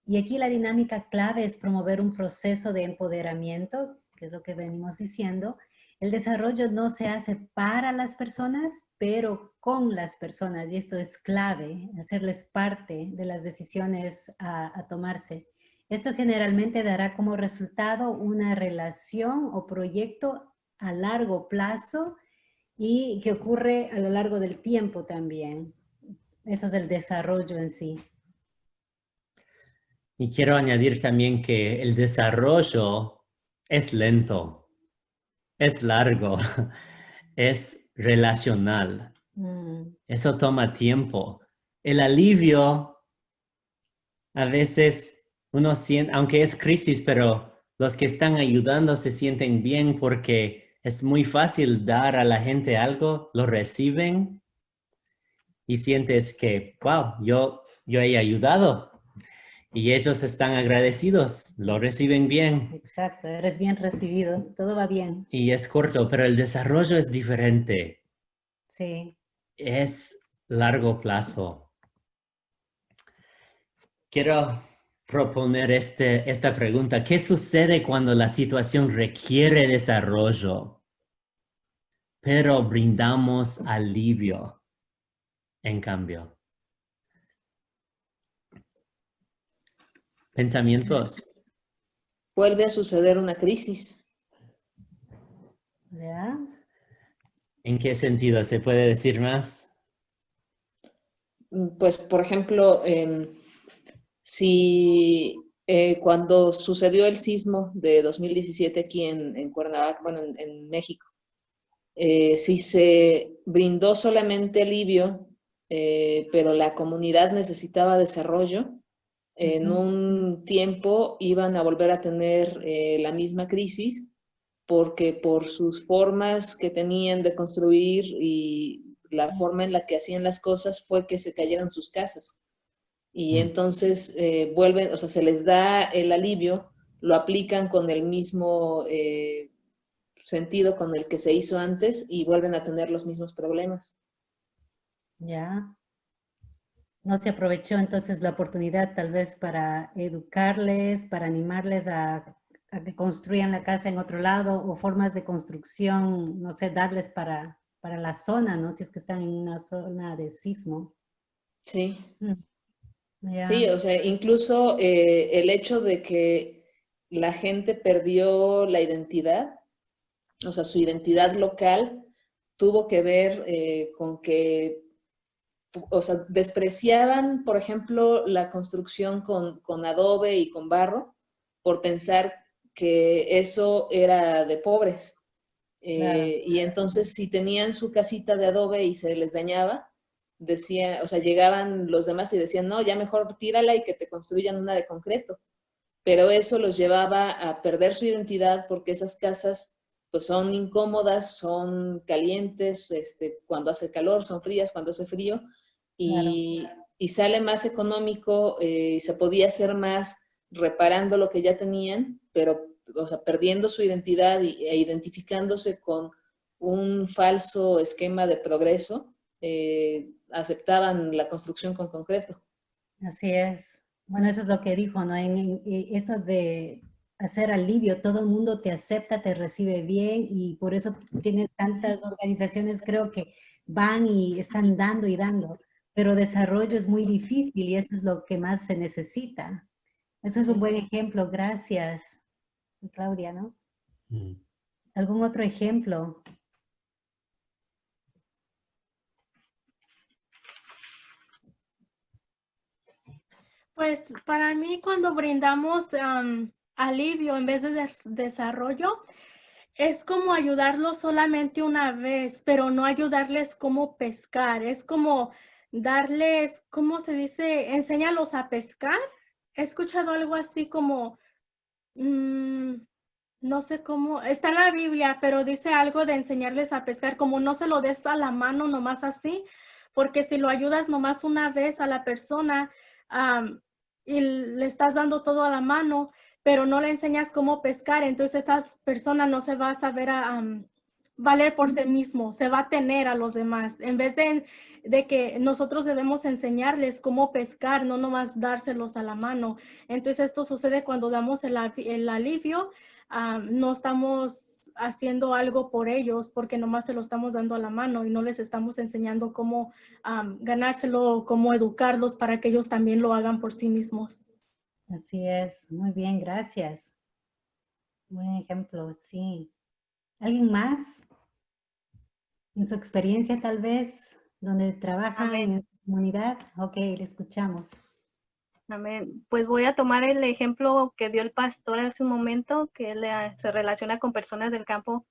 Y aquí la dinámica clave es promover un proceso de empoderamiento, que es lo que venimos diciendo. El desarrollo no se hace para las personas, pero con las personas. Y esto es clave, hacerles parte de las decisiones a tomarse. Esto generalmente dará como resultado una relación o proyecto a largo plazo y que ocurre a lo largo del tiempo también. Eso es el desarrollo en sí. Y quiero añadir también que el desarrollo es lento, es largo, es relacional. Eso toma tiempo. El alivio, a veces uno siente, aunque es crisis, pero los que están ayudando se sienten bien porque es muy fácil dar a la gente algo, lo reciben y sientes que, wow, yo he ayudado. Y ellos están agradecidos, lo reciben bien. Exacto, eres bien recibido, todo va bien. Y es corto, pero el desarrollo es diferente. Sí. Es largo plazo. Quiero proponer esta pregunta. ¿Qué sucede cuando la situación requiere desarrollo, pero brindamos alivio en cambio? ¿Pensamientos? Vuelve a suceder una crisis. ¿Ya? ¿En qué sentido? ¿Se puede decir más? Pues, por ejemplo, si cuando sucedió el sismo de 2017 aquí en Cuernavaca, bueno, en México, si se brindó solamente alivio, pero la comunidad necesitaba desarrollo, en un tiempo iban a volver a tener la misma crisis, porque por sus formas que tenían de construir y la forma en la que hacían las cosas fue que se cayeron sus casas. Y entonces vuelven, o sea, se les da el alivio, lo aplican con el mismo sentido con el que se hizo antes y vuelven a tener los mismos problemas. Ya. No se aprovechó entonces la oportunidad tal vez para educarles, para animarles a que construyan la casa en otro lado o formas de construcción, no sé, darles para la zona, ¿no? Si es que están en una zona de sismo. Sí. Ya. Sí, o sea, incluso el hecho de que la gente perdió la identidad, o sea, su identidad local, tuvo que ver con que, o sea, despreciaban, por ejemplo, la construcción con adobe y con barro por pensar que eso era de pobres. Claro. Y entonces si tenían su casita de adobe y se les dañaba, decía, o sea, llegaban los demás y decían, no, ya mejor tírala y que te construyan una de concreto. Pero eso los llevaba a perder su identidad porque esas casas pues son incómodas, son calientes, cuando hace calor, son frías cuando hace frío, y, y sale más económico, se podía hacer más reparando lo que ya tenían, pero o sea, perdiendo su identidad e identificándose con un falso esquema de progreso, aceptaban la construcción con concreto. Así es. Bueno, eso es lo que dijo, ¿no? Esto de hacer alivio, todo el mundo te acepta, te recibe bien y por eso tienes tantas organizaciones, creo que van y están dando y dando, pero desarrollo es muy difícil y eso es lo que más se necesita. Eso es un buen ejemplo, gracias, Claudia, ¿no? ¿Algún otro ejemplo? Pues para mí cuando brindamos alivio en vez de desarrollo, es como ayudarlos solamente una vez, pero no ayudarles cómo pescar. Es como darles, ¿cómo se dice? Enséñalos a pescar. He escuchado algo así como, no sé cómo, está en la Biblia, pero dice algo de enseñarles a pescar, como no se lo des a la mano nomás así, porque si lo ayudas nomás una vez a la persona y le estás dando todo a la mano, pero no le enseñas cómo pescar, entonces esa persona no se va a saber valer por sí mismo, se va a tener a los demás, en vez de que nosotros debemos enseñarles cómo pescar, no nomás dárselos a la mano. Entonces esto sucede cuando damos el alivio, no estamos haciendo algo por ellos porque nomás se lo estamos dando a la mano y no les estamos enseñando cómo ganárselo, cómo educarlos para que ellos también lo hagan por sí mismos. Así es, muy bien, gracias. Buen ejemplo, sí. ¿Alguien más? En su experiencia tal vez, donde trabajan en comunidad. Ok, le escuchamos. Amén. Pues voy a tomar el ejemplo que dio el pastor hace un momento, que él se relaciona con personas del campo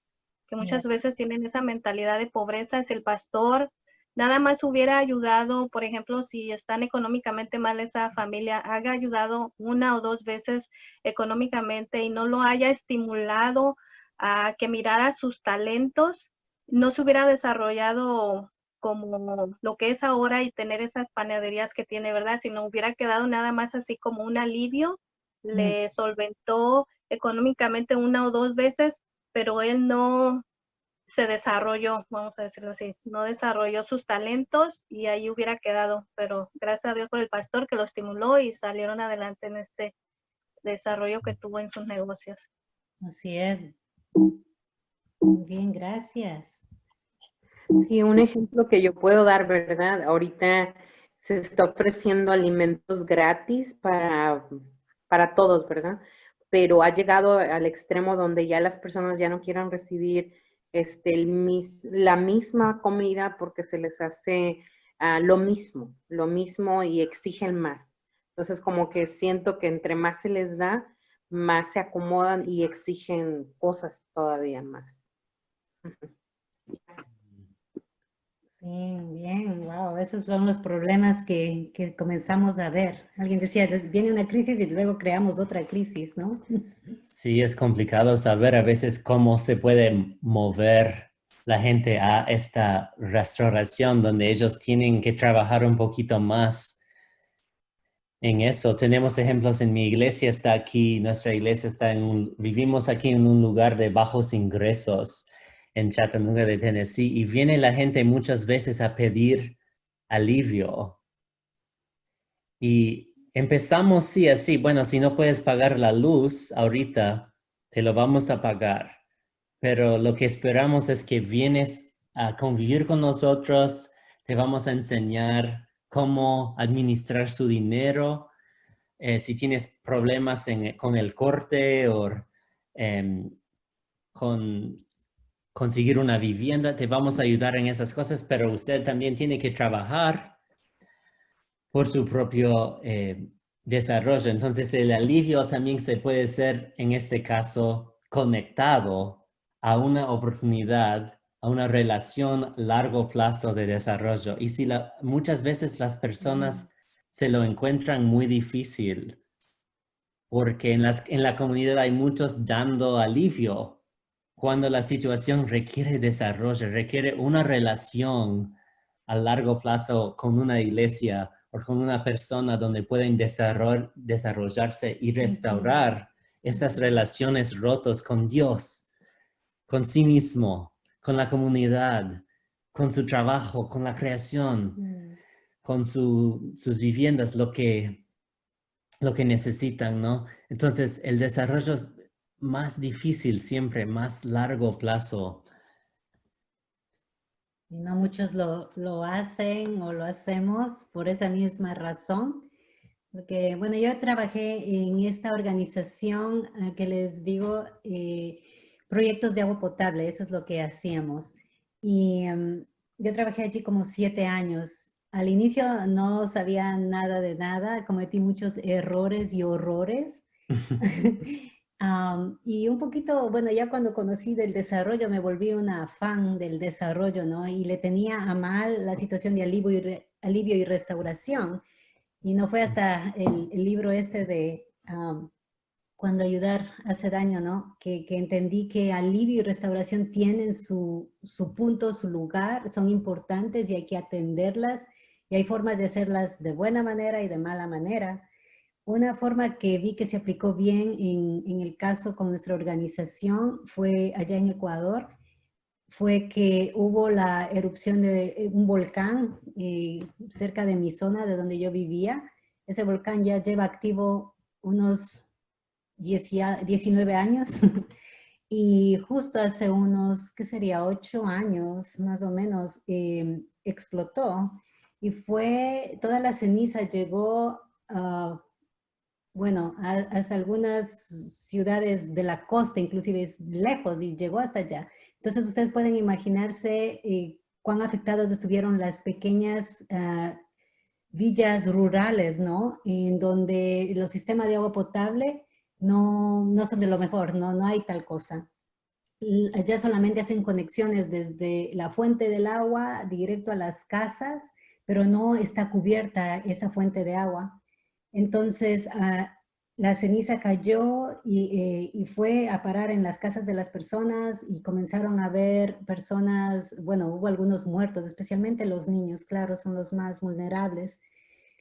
que muchas veces tienen esa mentalidad de pobreza. Es el pastor, nada más hubiera ayudado, por ejemplo, si están económicamente mal esa familia, haga ayudado una o dos veces económicamente y no lo haya estimulado a que mirara sus talentos, no se hubiera desarrollado como lo que es ahora y tener esas panaderías que tiene, ¿verdad? Si no hubiera quedado nada más así como un alivio, le solventó económicamente una o dos veces, pero él no se desarrolló, vamos a decirlo así, no desarrolló sus talentos y ahí hubiera quedado, pero gracias a Dios por el pastor que lo estimuló y salieron adelante en este desarrollo que tuvo en sus negocios. Así es. Muy bien, gracias. Sí, un ejemplo que yo puedo dar, ¿verdad? Ahorita se está ofreciendo alimentos gratis para todos, ¿verdad? Pero ha llegado al extremo donde ya las personas ya no quieran recibir la misma comida porque se les hace lo mismo y exigen más. Entonces, como que siento que entre más se les da, más se acomodan y exigen cosas todavía más. Sí, bien, wow, esos son los problemas que comenzamos a ver. Alguien decía, viene una crisis y luego creamos otra crisis, ¿no? Sí, es complicado saber a veces cómo se puede mover la gente a esta restauración donde ellos tienen que trabajar un poquito más en eso. Tenemos ejemplos en mi iglesia, está aquí, nuestra iglesia está vivimos aquí en un lugar de bajos ingresos en Chattanooga de Tennessee y viene la gente muchas veces a pedir alivio. Y empezamos sí así, bueno, si no puedes pagar la luz ahorita, te lo vamos a pagar. Pero lo que esperamos es que vienes a convivir con nosotros, te vamos a enseñar cómo administrar su dinero, si tienes problemas con el corte o con conseguir una vivienda, te vamos a ayudar en esas cosas, pero usted también tiene que trabajar por su propio desarrollo. Entonces el alivio también se puede ser, en este caso, conectado a una oportunidad, a una relación largo plazo de desarrollo. Y si muchas veces las personas se lo encuentran muy difícil, porque en la comunidad hay muchos dando alivio, cuando la situación requiere desarrollo, requiere una relación a largo plazo con una iglesia o con una persona donde pueden desarrollarse y restaurar esas relaciones rotas con Dios, con sí mismo, con la comunidad, con su trabajo, con la creación, con sus viviendas, lo que necesitan, ¿no? Entonces, el desarrollo es más difícil siempre, más largo plazo. Y no muchos lo hacen o lo hacemos por esa misma razón. Porque, bueno, yo trabajé en esta organización que les digo, proyectos de agua potable, eso es lo que hacíamos. Y yo trabajé allí como 7 años. Al inicio no sabía nada de nada, cometí muchos errores y horrores. Y un poquito, bueno, ya cuando conocí del desarrollo me volví una fan del desarrollo, ¿no? Y le tenía a mal la situación de alivio y restauración. Y no fue hasta el libro este de Cuando ayudar hace daño, ¿no? Que entendí que alivio y restauración tienen su punto, su lugar, son importantes y hay que atenderlas. Y hay formas de hacerlas de buena manera y de mala manera. Una forma que vi que se aplicó bien en el caso con nuestra organización fue allá en Ecuador, fue que hubo la erupción de un volcán cerca de mi zona, de donde yo vivía. Ese volcán ya lleva activo unos 19 años y justo hace unos, ¿qué sería? 8 años más o menos, explotó y toda la ceniza llegó bueno, hasta algunas ciudades de la costa, inclusive es lejos y llegó hasta allá. Entonces ustedes pueden imaginarse cuán afectadas estuvieron las pequeñas villas rurales, ¿no? En donde los sistemas de agua potable no son de lo mejor, no hay tal cosa. Allá solamente hacen conexiones desde la fuente del agua directo a las casas, pero no está cubierta esa fuente de agua. Entonces, la ceniza cayó y fue a parar en las casas de las personas y comenzaron a ver personas, bueno, hubo algunos muertos, especialmente los niños, claro, son los más vulnerables.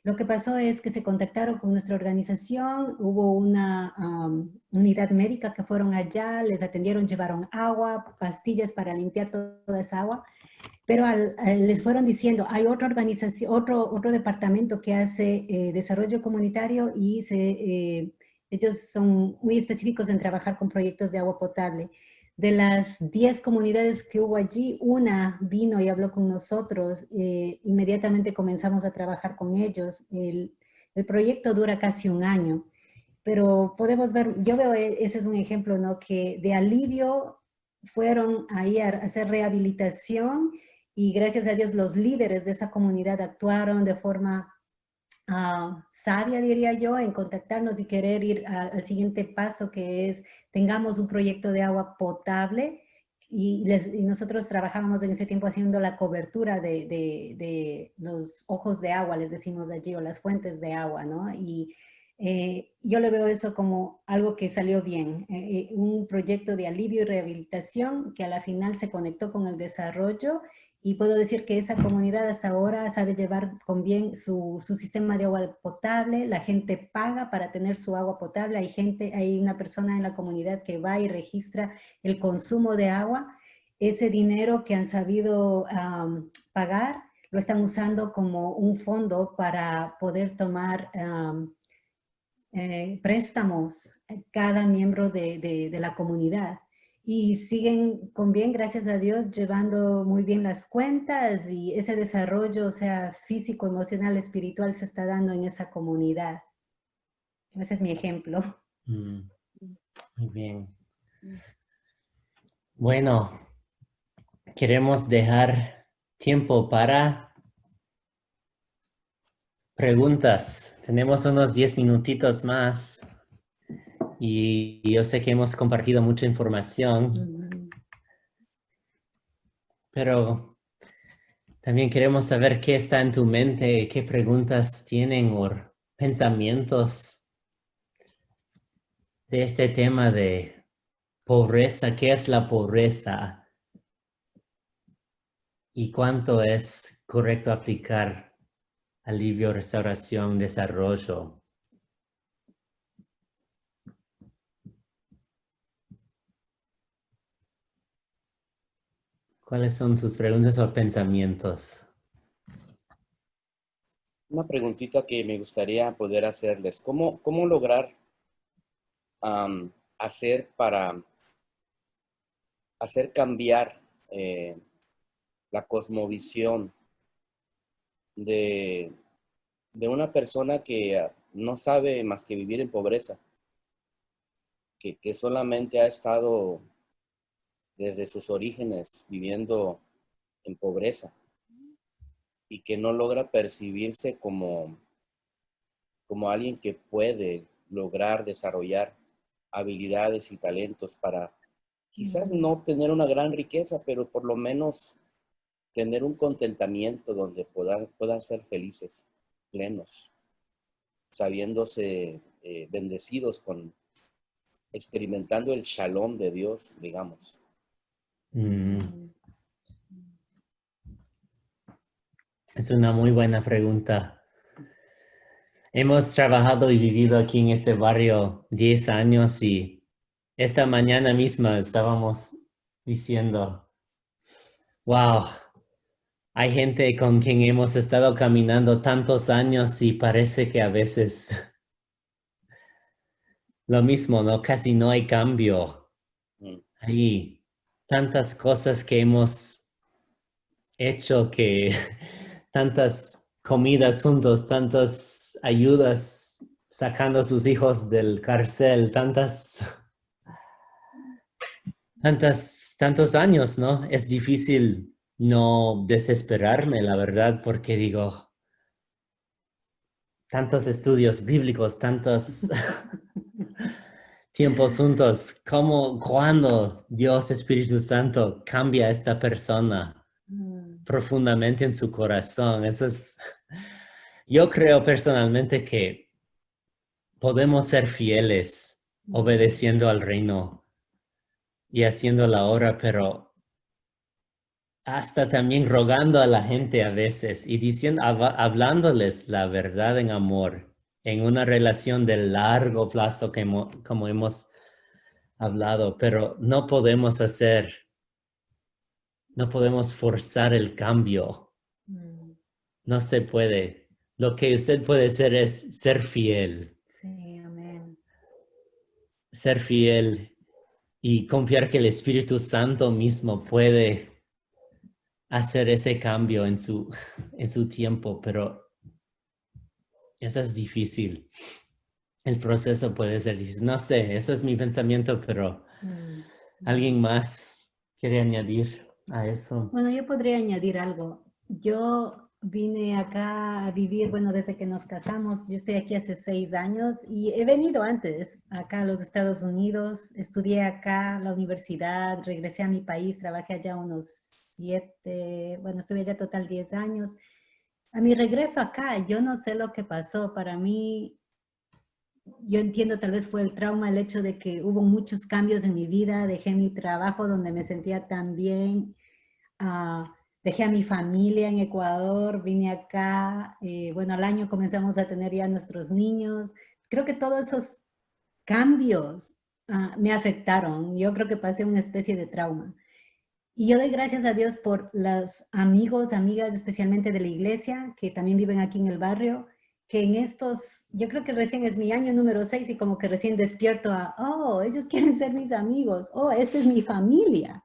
Lo que pasó es que se contactaron con nuestra organización, hubo una unidad médica que fueron allá, les atendieron, llevaron agua, pastillas para limpiar toda esa agua, pero les fueron diciendo, hay otra organización, otro departamento que hace desarrollo comunitario y ellos son muy específicos en trabajar con proyectos de agua potable. De las 10 comunidades que hubo allí, una vino y habló con nosotros. Inmediatamente comenzamos a trabajar con ellos. El proyecto dura casi 1 año, pero podemos ver, yo veo, ese es un ejemplo, ¿no? Que de alivio fueron ahí a hacer rehabilitación y gracias a Dios los líderes de esa comunidad actuaron de forma sabia, diría yo, en contactarnos y querer ir al siguiente paso, que es tengamos un proyecto de agua potable y nosotros trabajábamos en ese tiempo haciendo la cobertura de los ojos de agua, les decimos allí, o las fuentes de agua, ¿no? Y yo le veo eso como algo que salió bien, un proyecto de alivio y rehabilitación que a la final se conectó con el desarrollo. Y puedo decir que esa comunidad hasta ahora sabe llevar con bien su sistema de agua potable. La gente paga para tener su agua potable. Hay una persona en la comunidad que va y registra el consumo de agua. Ese dinero que han sabido pagar lo están usando como un fondo para poder tomar préstamos cada miembro de la comunidad. y siguen con bien, gracias a Dios, llevando muy bien las cuentas y ese desarrollo, o sea, físico, emocional, espiritual se está dando en esa comunidad. Ese es mi ejemplo. Muy bien. Bueno, queremos dejar tiempo para preguntas. Tenemos unos 10 minutitos más y yo sé que hemos compartido mucha información, pero también queremos saber qué está en tu mente, qué preguntas tienen o pensamientos de este tema de pobreza. ¿Qué es la pobreza? ¿Y cuánto es correcto aplicar alivio, restauración, desarrollo? ¿Cuáles son tus preguntas o pensamientos? Una preguntita que me gustaría poder hacerles. ¿Cómo lograr hacer cambiar la cosmovisión de una persona que no sabe más que vivir en pobreza, que solamente ha estado desde sus orígenes viviendo en pobreza y que no logra percibirse como alguien que puede lograr desarrollar habilidades y talentos para quizás no obtener una gran riqueza, pero por lo menos tener un contentamiento donde puedan ser felices, plenos, sabiéndose bendecidos experimentando el shalom de Dios, digamos. Es una muy buena pregunta. Hemos trabajado y vivido aquí en este barrio 10 años y esta mañana misma estábamos diciendo, wow, hay gente con quien hemos estado caminando tantos años y parece que a veces lo mismo, ¿no? Casi no hay cambio. Hay tantas cosas que hemos hecho, que tantas comidas juntos, tantas ayudas sacando a sus hijos del cárcel, tantos años, ¿no? Es difícil no desesperarme, la verdad, porque digo, tantos estudios bíblicos, tantos tiempos juntos, cuándo Dios Espíritu Santo cambia a esta persona profundamente en su corazón. Yo creo personalmente que podemos ser fieles obedeciendo al reino y haciendo la obra, pero hasta también rogando a la gente a veces y hablándoles la verdad en amor, en una relación de largo plazo como hemos hablado, pero no podemos forzar el cambio. No se puede. Lo que usted puede hacer es ser fiel. Sí, amén. Ser fiel y confiar que el Espíritu Santo mismo puede hacer ese cambio en su tiempo, pero eso es difícil. El proceso puede ser difícil. No sé, eso es mi pensamiento, pero ¿alguien más quiere añadir a eso? Bueno, yo podría añadir algo. Yo vine acá a vivir, bueno, desde que nos casamos, yo estoy aquí hace 6 años y he venido antes acá a los Estados Unidos, estudié acá la universidad, regresé a mi país, trabajé allá unos 7, bueno, estuve allá total 10 años. A mi regreso acá, yo no sé lo que pasó. Para mí, yo entiendo, tal vez fue el trauma, el hecho de que hubo muchos cambios en mi vida, dejé mi trabajo donde me sentía tan bien, dejé a mi familia en Ecuador, vine acá, bueno, al año comenzamos a tener ya nuestros niños. Creo que todos esos cambios me afectaron. Yo creo que pasé una especie de trauma. Y yo doy gracias a Dios por los amigos, amigas, especialmente de la iglesia, que también viven aquí en el barrio, que en estos, yo creo que recién es mi año número 6 y como que recién despierto a, oh, ellos quieren ser mis amigos, oh, esta es mi familia.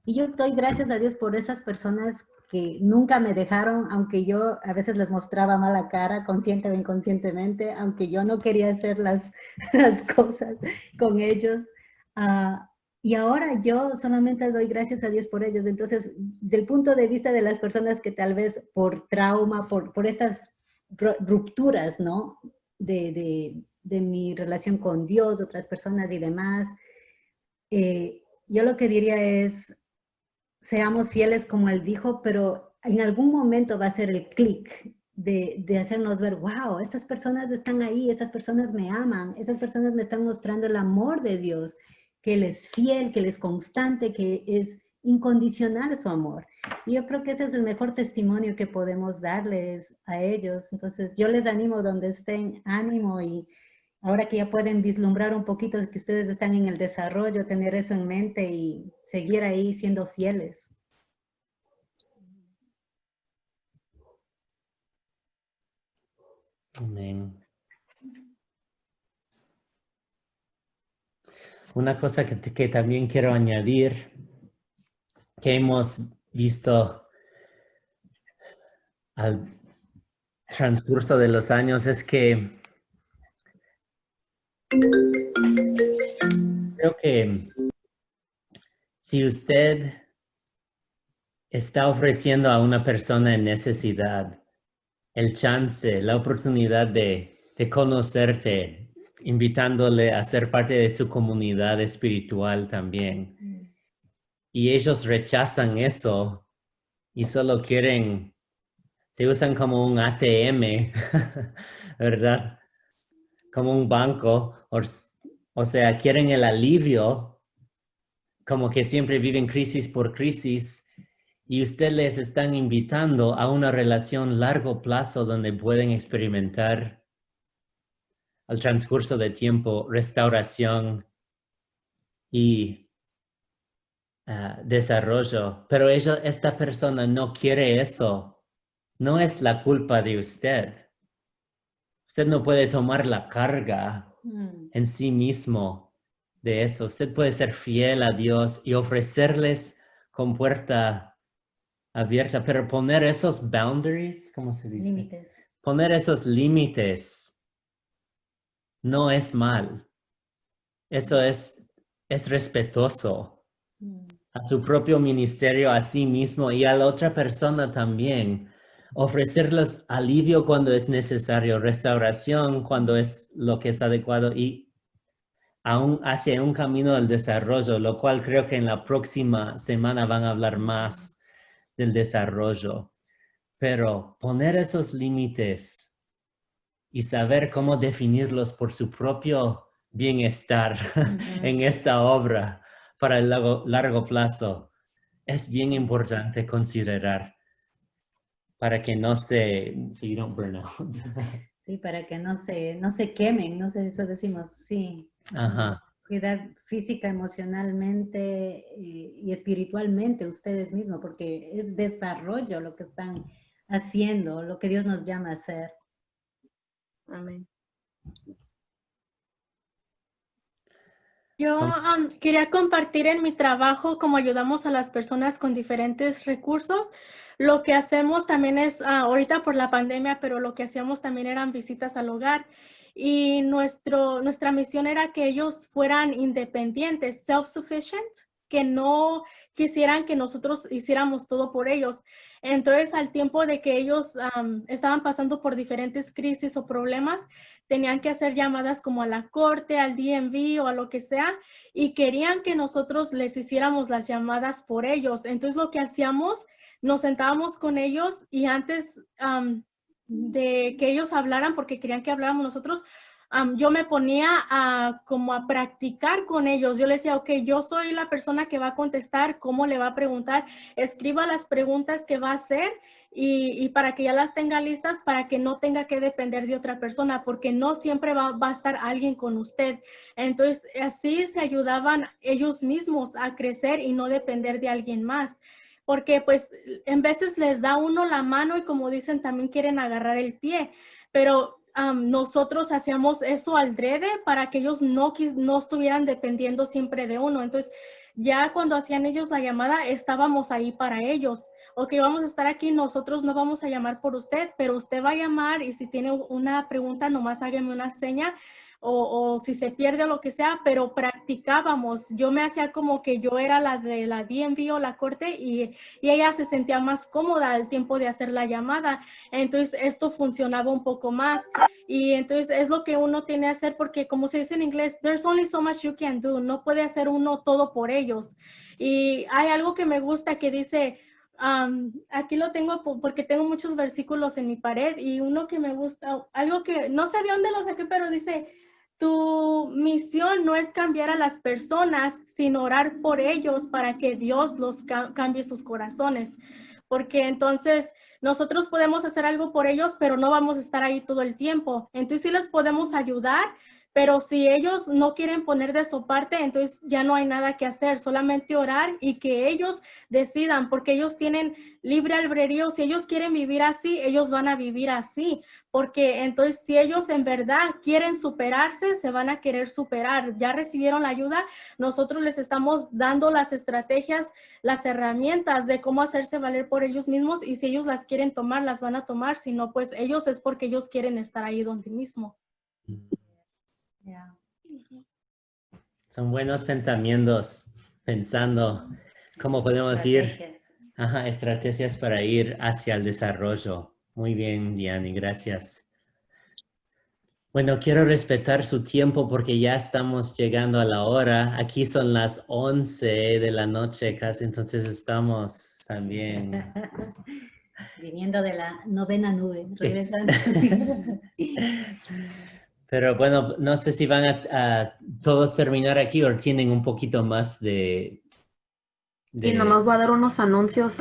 Y yo doy gracias a Dios por esas personas que nunca me dejaron, aunque yo a veces les mostraba mala cara, consciente o inconscientemente, aunque yo no quería hacer las cosas con ellos. Y ahora yo solamente doy gracias a Dios por ellos. Entonces, del punto de vista de las personas que tal vez por trauma, por estas rupturas, ¿no? De mi relación con Dios, otras personas y demás, yo lo que diría es, seamos fieles como Él dijo, pero en algún momento va a ser el clic de hacernos ver, wow, estas personas están ahí, estas personas me aman, estas personas me están mostrando el amor de Dios, que Él es fiel, que Él es constante, que es incondicional su amor. Y yo creo que ese es el mejor testimonio que podemos darles a ellos. Entonces, yo les animo donde estén, ánimo, y ahora que ya pueden vislumbrar un poquito que ustedes están en el desarrollo, tener eso en mente y seguir ahí siendo fieles. Amén. Una cosa que también quiero añadir, que hemos visto al transcurso de los años, es que creo que si usted está ofreciendo a una persona en necesidad el chance, la oportunidad de conocerte, invitándole a ser parte de su comunidad espiritual también, y ellos rechazan eso y solo quieren, te usan como un ATM, ¿verdad? Como un banco, o sea, quieren el alivio, como que siempre viven crisis por crisis, y usted les están invitando a una relación largo plazo donde pueden experimentar al transcurso de tiempo restauración y desarrollo. Pero esta persona no quiere eso. No es la culpa de usted. Usted no puede tomar la carga en sí mismo de eso. Usted puede ser fiel a Dios y ofrecerles con puerta abierta, pero poner esos boundaries, ¿cómo se dice? Límites. Poner esos límites no es mal. Eso es respetuoso a su propio ministerio, a sí mismo y a la otra persona también. Ofrecerles alivio cuando es necesario, restauración cuando es lo que es adecuado y aún hacia un camino del desarrollo, lo cual creo que en la próxima semana van a hablar más del desarrollo. Pero poner esos límites y saber cómo definirlos por su propio bienestar en esta obra para el largo plazo es bien importante considerar para que no se, so you don't burn out. Sí, para que no se quemen, no sé, eso decimos, sí. Ajá. Cuidar física, emocionalmente y espiritualmente ustedes mismos, porque es desarrollo lo que están haciendo, lo que Dios nos llama a hacer. Amén. Yo quería compartir en mi trabajo cómo ayudamos a las personas con diferentes recursos. Lo que hacemos también es, ahorita por la pandemia, pero lo que hacíamos también eran visitas al hogar. Y nuestra misión era que ellos fueran independientes, self-sufficient, que no quisieran que nosotros hiciéramos todo por ellos. Entonces, al tiempo de que ellos estaban pasando por diferentes crisis o problemas, tenían que hacer llamadas como a la corte, al DMV o a lo que sea, y querían que nosotros les hiciéramos las llamadas por ellos. Entonces, lo que hacíamos, nos sentábamos con ellos y antes de que ellos hablaran, porque querían que habláramos nosotros, yo me ponía como a practicar con ellos. Yo les decía, ok, yo soy la persona que va a contestar, cómo le va a preguntar, escriba las preguntas que va a hacer y para que ya las tenga listas, para que no tenga que depender de otra persona, porque no siempre va a estar alguien con usted. Entonces, así se ayudaban ellos mismos a crecer y no depender de alguien más. porque pues en veces les da uno la mano y como dicen también quieren agarrar el pie, pero nosotros hacíamos eso al drede para que ellos no estuvieran dependiendo siempre de uno. Entonces ya cuando hacían ellos la llamada estábamos ahí para ellos. Ok, vamos a estar aquí, nosotros no vamos a llamar por usted, pero usted va a llamar y si tiene una pregunta nomás hágame una seña. O si se pierde o lo que sea, pero practicábamos. Yo me hacía como que yo era la de la DMV o la corte y ella se sentía más cómoda al tiempo de hacer la llamada. Entonces esto funcionaba un poco más y entonces es lo que uno tiene que hacer porque como se dice en inglés, there's only so much you can do. No puede hacer uno todo por ellos. Y hay algo que me gusta que dice, aquí lo tengo porque tengo muchos versículos en mi pared y uno que me gusta, algo que no sé de dónde lo saqué, pero dice, tu misión no es cambiar a las personas, sino orar por ellos para que Dios los cambie sus corazones. Porque entonces nosotros podemos hacer algo por ellos, pero no vamos a estar ahí todo el tiempo. Entonces sí les podemos ayudar, pero si ellos no quieren poner de su parte, entonces ya no hay nada que hacer, solamente orar y que ellos decidan, porque ellos tienen libre albedrío. Si ellos quieren vivir así, ellos van a vivir así, porque entonces si ellos en verdad quieren superarse, se van a querer superar. Ya recibieron la ayuda, nosotros les estamos dando las estrategias, las herramientas de cómo hacerse valer por ellos mismos y si ellos las quieren tomar, las van a tomar, si no, pues ellos es porque ellos quieren estar ahí donde mismo. Yeah. Son buenos pensamientos, pensando cómo podemos ir, estrategias para ir hacia el desarrollo. Muy bien, Diani, gracias. Bueno, quiero respetar su tiempo porque ya estamos llegando a la hora. Aquí son las 11 de la noche casi, entonces estamos también... Viniendo de la novena nube, regresando. Pero bueno, no sé si van a todos terminar aquí o tienen un poquito más de... Y nomás voy a dar unos anuncios.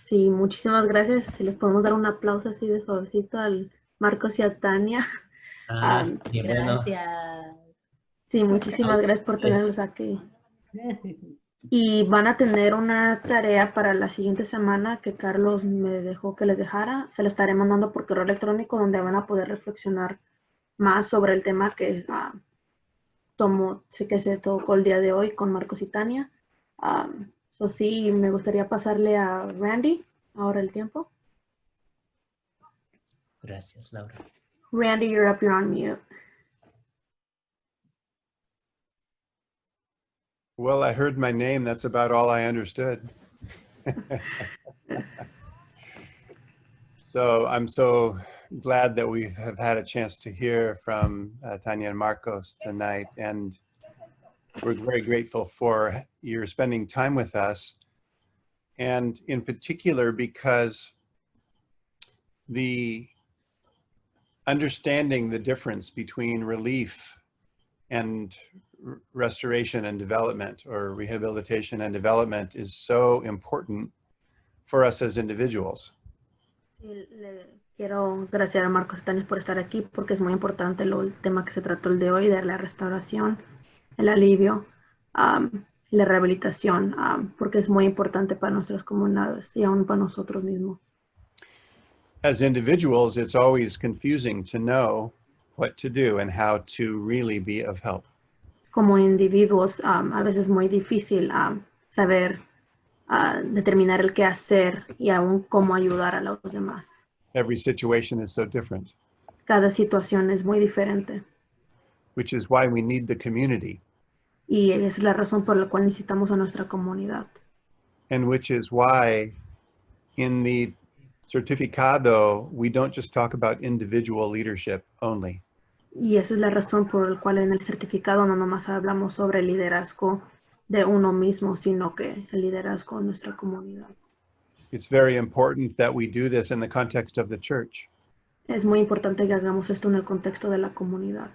Sí, muchísimas gracias. Si les podemos dar un aplauso así de suavecito al Marcos y a Tania. Sí, bueno. Gracias. Sí, muchísimas gracias por tenerlos aquí. Y van a tener una tarea para la siguiente semana que Carlos me dejó que les dejara. Se la estaré mandando por correo electrónico donde van a poder reflexionar más sobre el tema que se tocó el día de hoy con Marcos y Tania. Sí, me gustaría pasarle a Randy ahora el tiempo. Gracias, Laura. Randy, you're up, you're on mute. Well, I heard my name. That's about all I understood. So I'm so glad that we have had a chance to hear from Tanya and Marcos tonight. And we're very grateful for your spending time with us. And in particular, because the understanding the difference between relief and restoration and development, or rehabilitation and development, is so important for us as individuals. Quiero agradecer a Marcos y Tania por estar aquí porque es muy importante el tema que se trató el de hoy, de la restauración, el alivio, la rehabilitación, porque es muy importante para nuestras comunidades y aún para nosotros mismos. As individuals, it's always confusing to know what to do and how to really be of help. Como individuos, a veces es muy difícil saber determinar el qué hacer y aún cómo ayudar a los demás. Every situation is so different. Cada situación es muy diferente. Which is why we need the community. Y esa es la razón por la cual necesitamos a nuestra comunidad. And which is why in the certificado, we don't just talk about individual leadership only. Y esa es la razón por la cual en el certificado no nomás hablamos sobre el liderazgo de uno mismo, sino que el liderazgo de nuestra comunidad. It's very important that we do this in the context of the church. Es muy importante que hagamos esto en el contexto de la comunidad.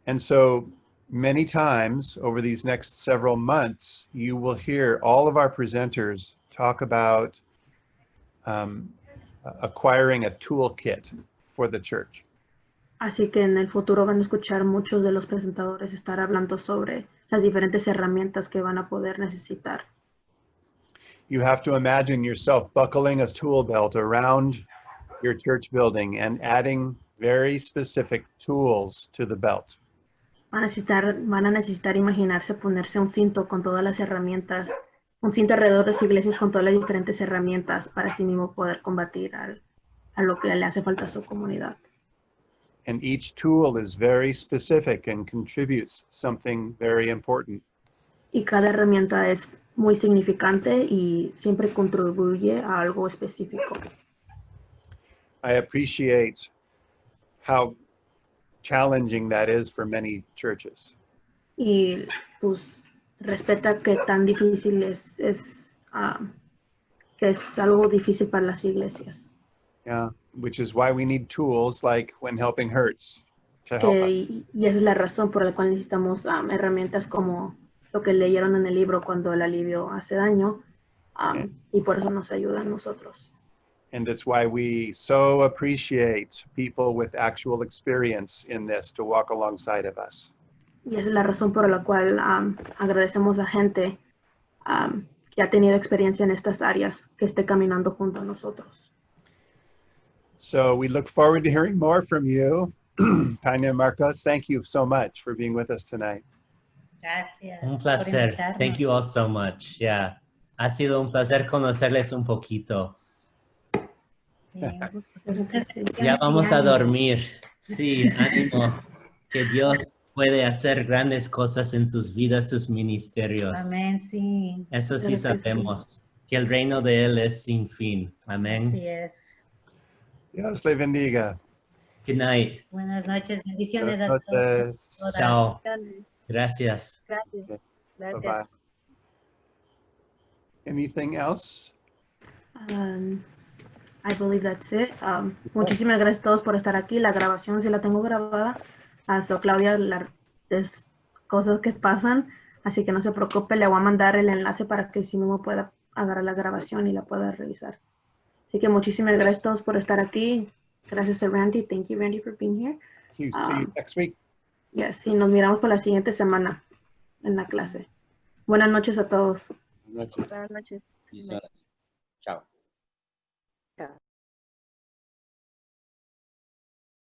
And so many times over these next several months, you will hear all of our presenters talk about acquiring a toolkit for the church. Así que en el futuro van a escuchar muchos de los presentadores estar hablando sobre las diferentes herramientas que van a poder necesitar. You have to imagine yourself buckling a tool belt around your church building and adding very specific tools to the belt. Van a necesitar imaginarse ponerse un cinto con todas las herramientas, un cinto alrededor de su iglesia con todas las diferentes herramientas para así mismo poder combatir a lo que le hace falta a su comunidad. And each tool is very specific and contributes something very important. Y cada herramienta es muy significante y siempre contribuye a algo específico. I appreciate how challenging that is for many churches. Y pues respeta que tan difícil que es algo difícil para las iglesias. Yeah, which is why we need tools like When Helping Hurts to help us. Y esa es la razón por la cual necesitamos herramientas como lo que leyeron en el libro Cuando el alivio hace daño, y por eso nos ayuda a nosotros. And that's why we so appreciate people with actual experience in this to walk alongside of us. Y esa es la razón por la cual agradecemos a gente que ha tenido experiencia en estas áreas que esté caminando junto a nosotros. So we look forward to hearing more from you. Tanya and Marcos, thank you so much for being with us tonight. Gracias. Un por placer. invitarnos. Thank you all so much. Yeah. Ha sido un placer conocerles un poquito. Sí, muchas Ya vamos a ánimo. dormir. Sí, ánimo. Que Dios puede hacer grandes cosas en sus vidas, sus ministerios. Amén, sí. Eso sí Claro que sí. sabemos. Que el reino de Él es sin fin. Amén. Así es. Dios le bendiga. Good night. Buenas noches, bendiciones Buenas a todos. noches. Todas. Chao. Dale, Gracias. gracias. Bye-bye. Gracias. Anything else? I believe that's it. Muchísimas gracias a todos por estar aquí. La grabación sí la tengo grabada. So Claudia, es cosas que pasan, así que no se preocupe, le voy a mandar el enlace para que sí mismo pueda agarrar la grabación y la pueda revisar. Así que muchísimas gracias a todos por estar aquí. Gracias a Randy. Thank you, Randy, for being here. See you next week. Yes, y nos miramos por la siguiente semana en la clase. Buenas noches a todos. Buenas noches. Buenas noches. Quizás.